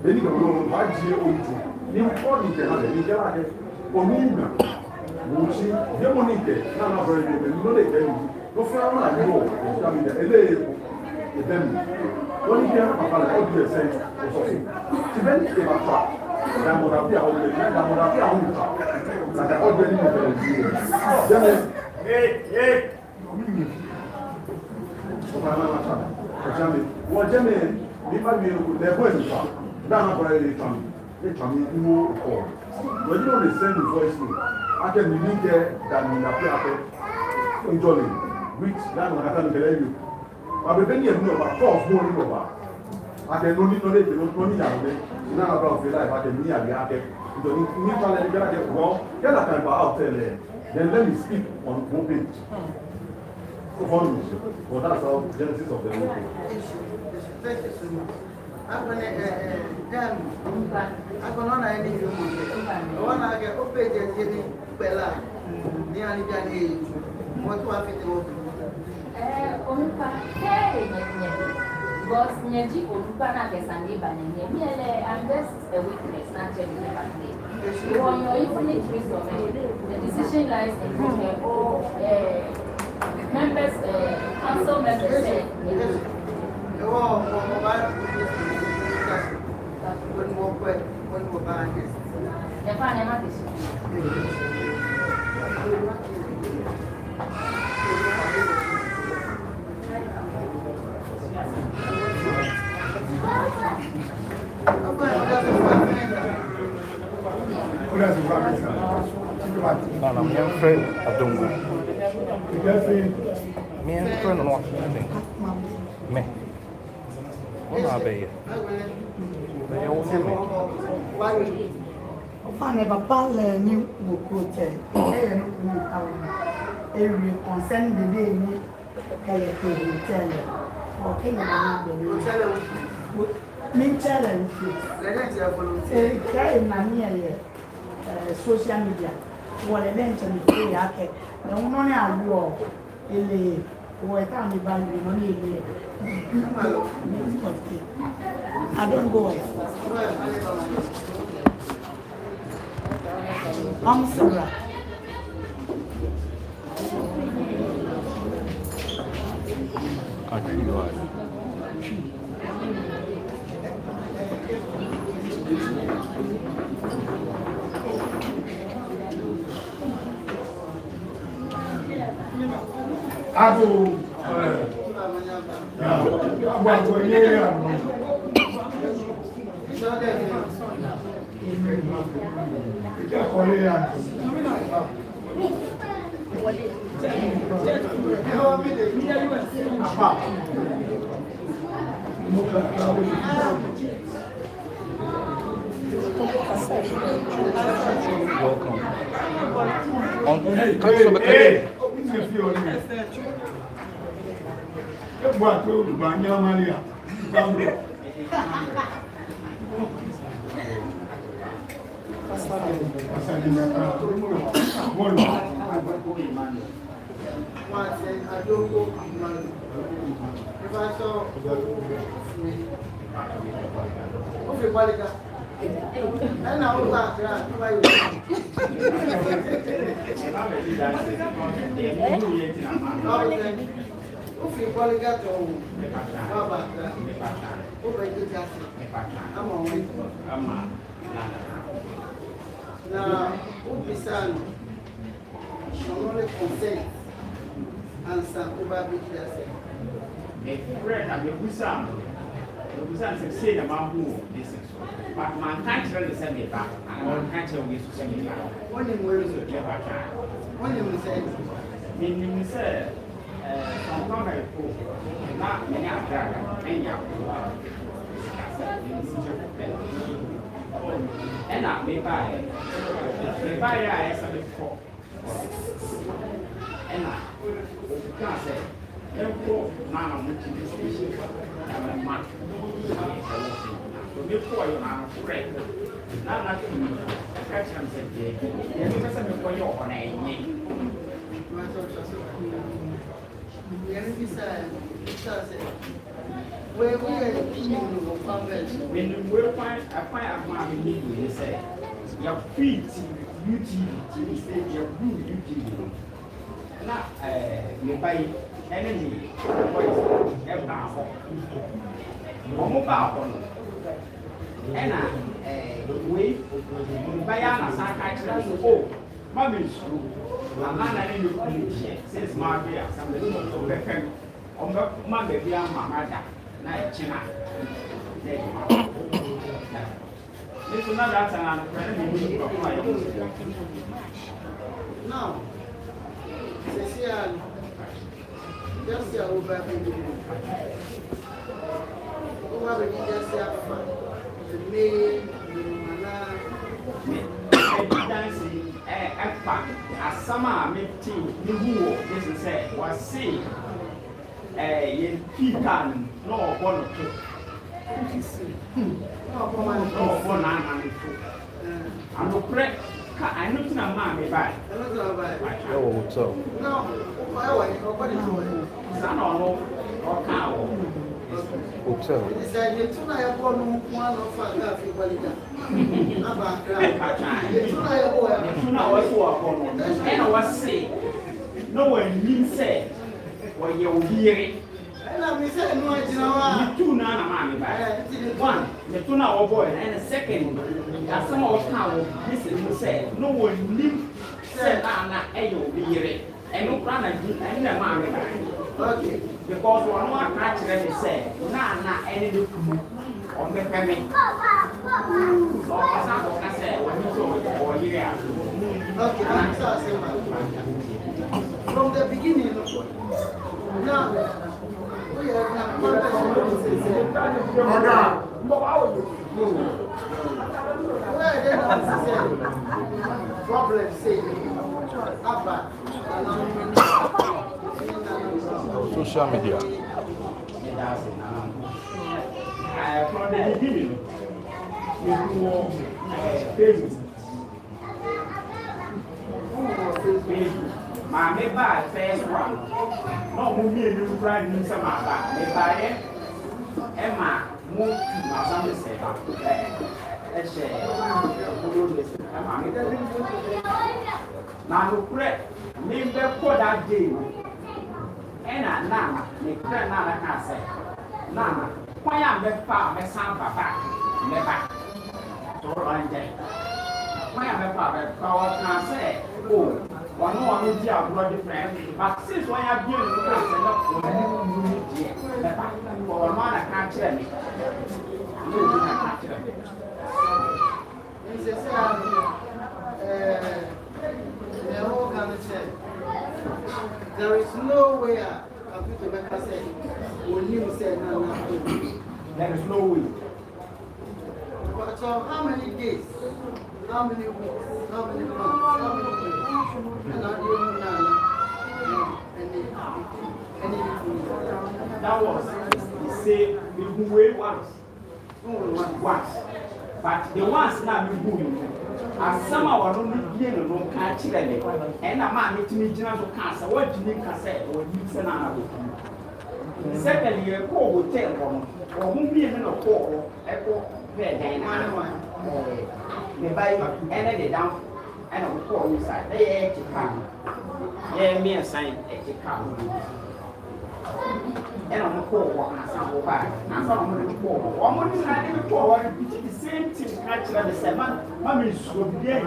Then you go why GO2. Ni record in the hand, ni get like Onuga. Muchi, the money get. Na na very good. You know they tell you. No far na go. Tell me that. Ele them. When you hear papa like how do you say or something. Even if a trap. Da morapia o le, da morapia o le. Like the old lady in the Then hey. What Jimmy, if I be the boy, that's not very funny. They come in more or when you don't send the voice note, I can be there than in a paper enjoying which that one I can tell you. But the penny of no about course more over. I can only know they don't know me now about the life I can near the arcade. You don't need to let me get well, get a kind of out there. Then let me speak on one page. So for that's how genesis of the whole thing. Thank you so much. I'm going to any you. I want to get open the Bella. Nearly done. What do I fit over? Because Neji Olupana Kesandi Banane, I'm just a witness, not just a family. On your infinite wisdom, the decision lies in all members, council members say. When we're buying this. The Panama is. No, me and Fred are doing good. Me and Fred are not doing me. What are they? They all tell me. Enfin, papa ni bukote. Every concern the day ni kaya ko hotel. Okay na ni min challenge. Kaya na ni social media. Wale lento ni free yake. Na unaona aluo ile weta ni bali ni ile. I don't go away. I'm sorry. Now, who besan only consent and some probability as a friend and the Busan say the man who this but man can't really send me back and one can't tell me to send me back. One in where is it? One in the say, some time ago, not many are there, many are. And I may buy I said before. And I can't say, now I'm looking this station. I'm a man. So before you are afraid. Now nothing. I catch him said, there's a person before you on a where we are in convention. When you will find a man in you, you say, your feet, you say, your good, you now, you buy enemy, boys, a bow. And we buy a psychiatrist. Oh, Mammy, I'm not letting you since my dear, somebody to reckon on my baby and my mother. Night China. This is not that time. Now, Cecilia, just your over just the main, dancing as summer meeting, the who this is said was seen a pecan, no one or two. No one I'm no correct. I know to mammy by. Oh, so. No, what is it? Son or cow. Hotel. It's like the two I born one of our coffee quality. And I was saying, no one means said, when you'll hear it. And I'm saying, no, you know, two nana mammy by one, the two now boy, and a second, as some of town, this is said, no one live said, Anna, and you'll hear it. And no plan and the mammy by. Okay. Because one more catch them say, Nana, any look on the family. So I said, when you saw it for a year. Okay, from the beginning, now, we have problem Social media. From the beginning, Facebook. My neighbor first one. No, who me you try to some about me by it. Emma moved to my son say let's say now look me be for that day. And Nana, me friend Nana can say Nana, why am I far my son papa never so right there. Why am I far power can say oh one more will be a bloody friend, but since when I've given you can send up for one man I can't tell me. There is no way a computer maker said, when you said no, there is no way. But so how many days? How many weeks? How many months? How many years? And I don't know any. That was, he said, we will wait once. Once. But the ones now we do, as some of our own being no catch them, and a man to me, general cancer, what do you say, or you send out of you? Secondly, a call will tell one, or whom be a call, echo, fair day, they buy and they down, and of course, inside, they ate to come. Yeah, me a sign, ate to come. And on the call, and some go back, and some of the call. One more than I did before, I repeated the same thing, actually, the same man, Mammy is so dear,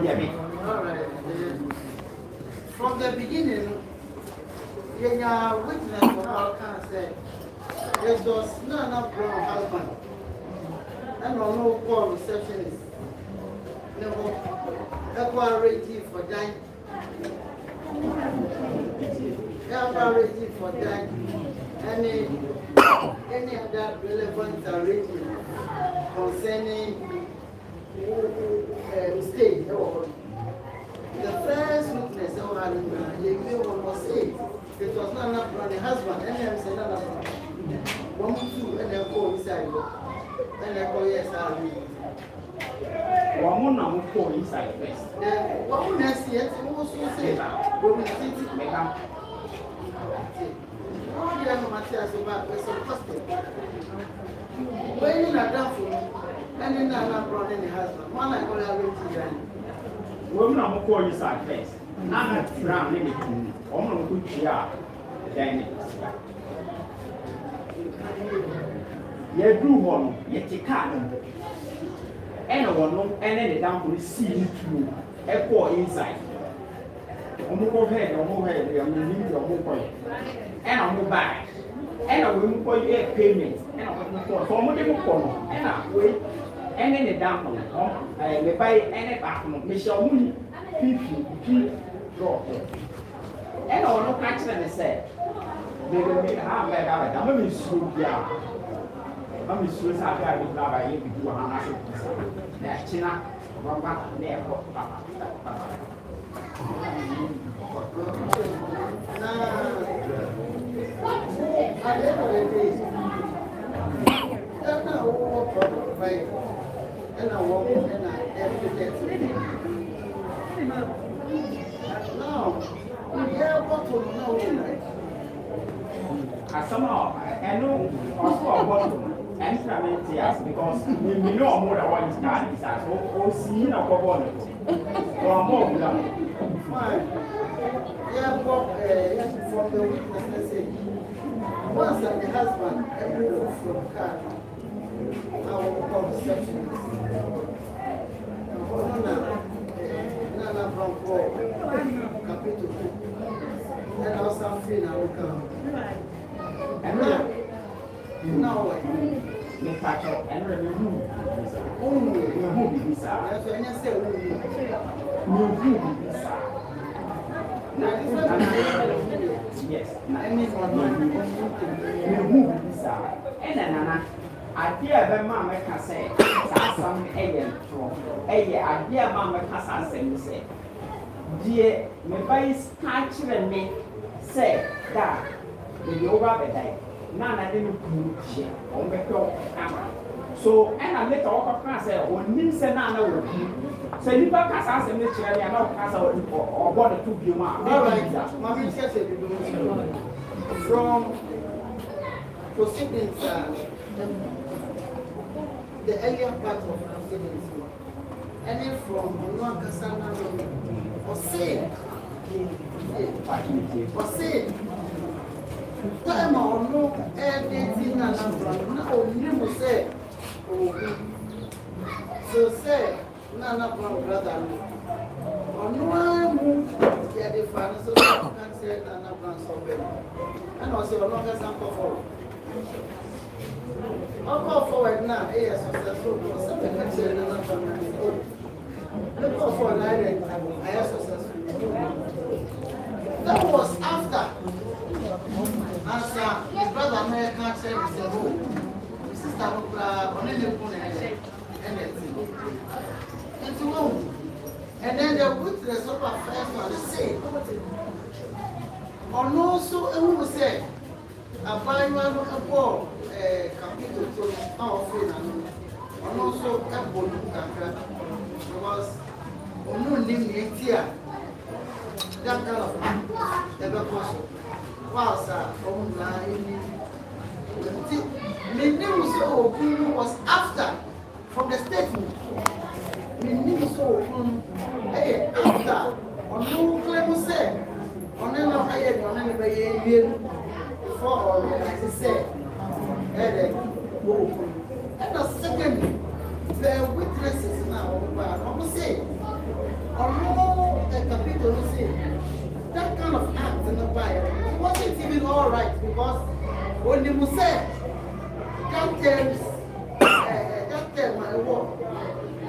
Alright. From the beginning, you are witness for how can say it was not enough brown husband. And no call receptionist. No, equality for dying. Equality for dying. Any other relevant arrangement concerning stay. The first witness was it. It was not enough for the husband, and then said, one, two, and then go inside. And then go, yes, I'll be. One more now, go inside first. One next year, also say, when we see it, make up. Oh, yeah, no matter as about what's so custom. When you're not done for me, and then I'm not brought any husband, one I go out with you. Women are more inside first. I'm not drowned in it. I'm not good here. Then you do one, you take out. And one, and then the down will see you through. Echo inside. I'm over here, I'm over here, I'm in your mobile. And I'm mobile. And I will call you a payment. And I will call for more than and I wait. And then the down on the buy any back on Michelle Moon, Pipi, drop. And I will not catch them and say, they will make a half bag out of them. I'm in school, yeah. I'm in school, I've got to be glad I ain't be doing a that's China, Ramba, Nepal, Papa. And I walk and I evidence. Now, we have what to know, right? Somehow, I know also about instruments because we know more than what is done. Is that or see in a couple or more than fine. Yeah, from the witness, once the husband moved from car. Our conception is Nana from Capital, and also final come. and now, in fact, and remove only remove visa. that's when I say Remove visa. Yes, remove visa. And then idea of a man can say, some alien from a idea mamma can say, dear, my vice catching me say that the yoga day. None I didn't put on the camera. So, and I let all of us say, or means and I know. So, you can't ask them literally about Casa or what to be man. all right, Mammy says from proceedings, the earlier part of proceedings, and then from Noah Cassandra or say, time or no, everything and now, you say, so say, Nana brother, or no one, yeah, the father, so can say Nana Brown so well. And also, no longer some for. I'll go forward now, yes, successful, something can say Nana Brown. Look for an island, I am successful. That was after. As his brother American said, he said, oh, his sister only live on anything. And then they put the supper first on the same. And also, who said, a buy one a ball, capital to our friend, and also a ball because only here, that kind of never possible. Wow, sir, the news was after from the statement. The news after on no claim said on any higher on anybody for as I said. And the second, the witnesses now I'm saying on no capital say that kind of act in the Bible. Wasn't even all right because when the Muslim can't tell my work,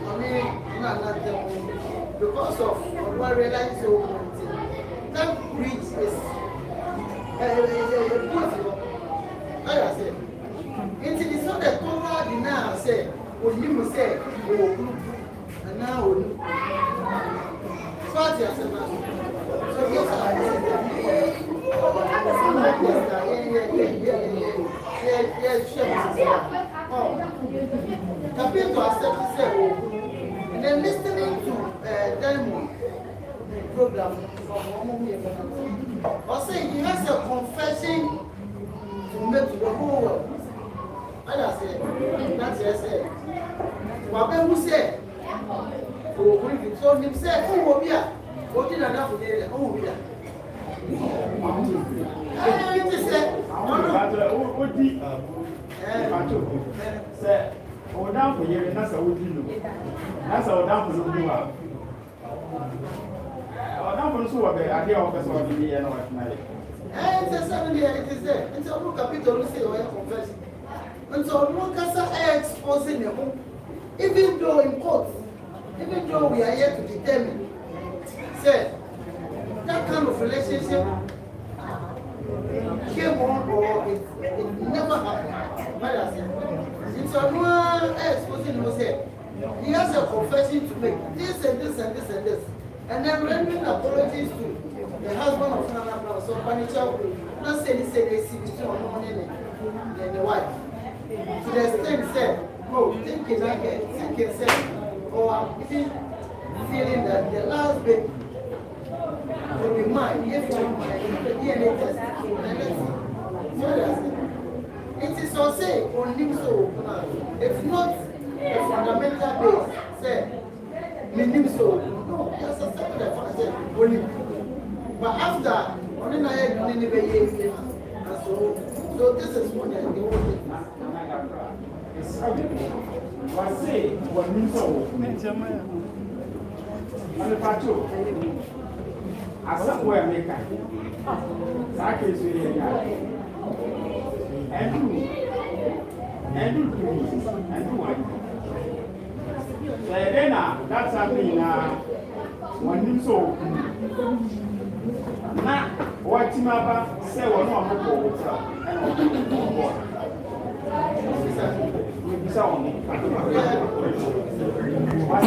I mean, not because of what I realized that bridge is beautiful. Like I said, it's not a total denial. Say, when you say, oh, Or say he has a confession to make to the whole world. I say, that's what I said. Whatever who said, so him said, who will be here? What did I know for the who will be here? Or down for you, and that's how we do. That's our down for you. Or down for the idea of us or the year. It's a 7 year, it is there. It's a book capital, say, or confession. And so, one can say, exposing the home, even though in court, even though we are here to determine, say, that kind of relationship came on or it never happened. It's a one exposing was here. He has a confession to make this and this and this and this. And then rendering apologies to the husband of Nana, so Panicha, not say they see between money and the wife. To the extent said, no, thinking like it, thinking said, or even feeling that the last bit will be mine, if you want my DNA test, and let's see. So that's it. It is so say, on him so, it's not a fundamental base, say, him so, no, that's a separate function, only. But after, only I had only the year, and so this is one of the whole thing. I say, what means so? On the patrol, I somewhere make that. I can see it. And do one. So then, that's happening now. One means so. Now, what Timaba say, one more hotel. But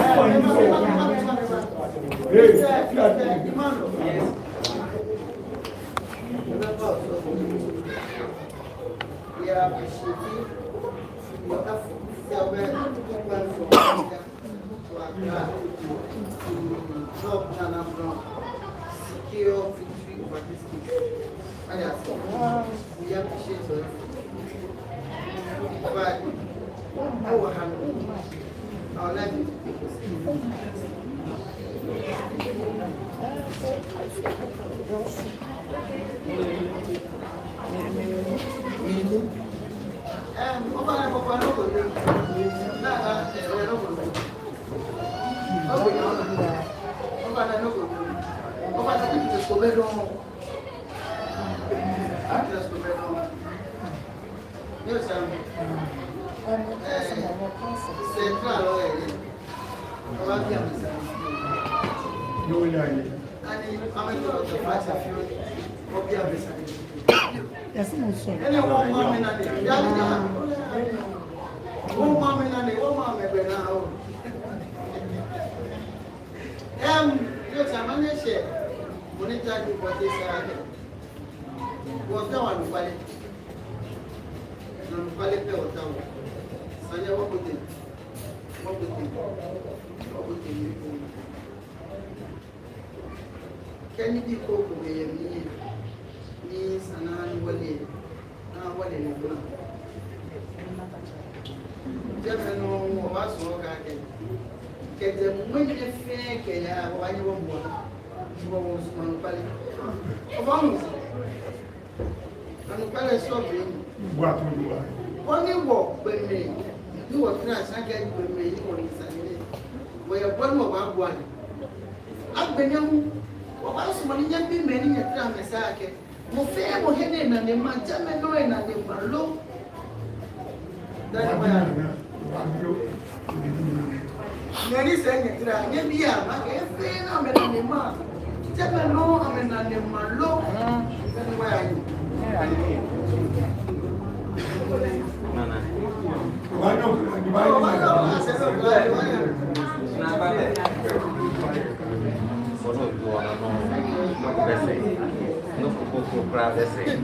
our hand, our life is Kennedy Coco, me, Sanan, Wally, what in the blood. Just no of us walk again. Get them when you think you have one you want. You want one pally. Of arms. And pally sobbing. What will you want? Only walk with me. You were crash again with me on Sunday. Where you're born of one. I've been young. Whilst money can be many a time as I can. Moffair will hit in and the Manchama and the Marlow. That's why I'm saying it. Maybe I'm a fan of an animal. Tell me, no, I'm an animal. That's why no pouco para descer.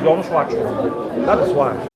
You don't watch it. That is why.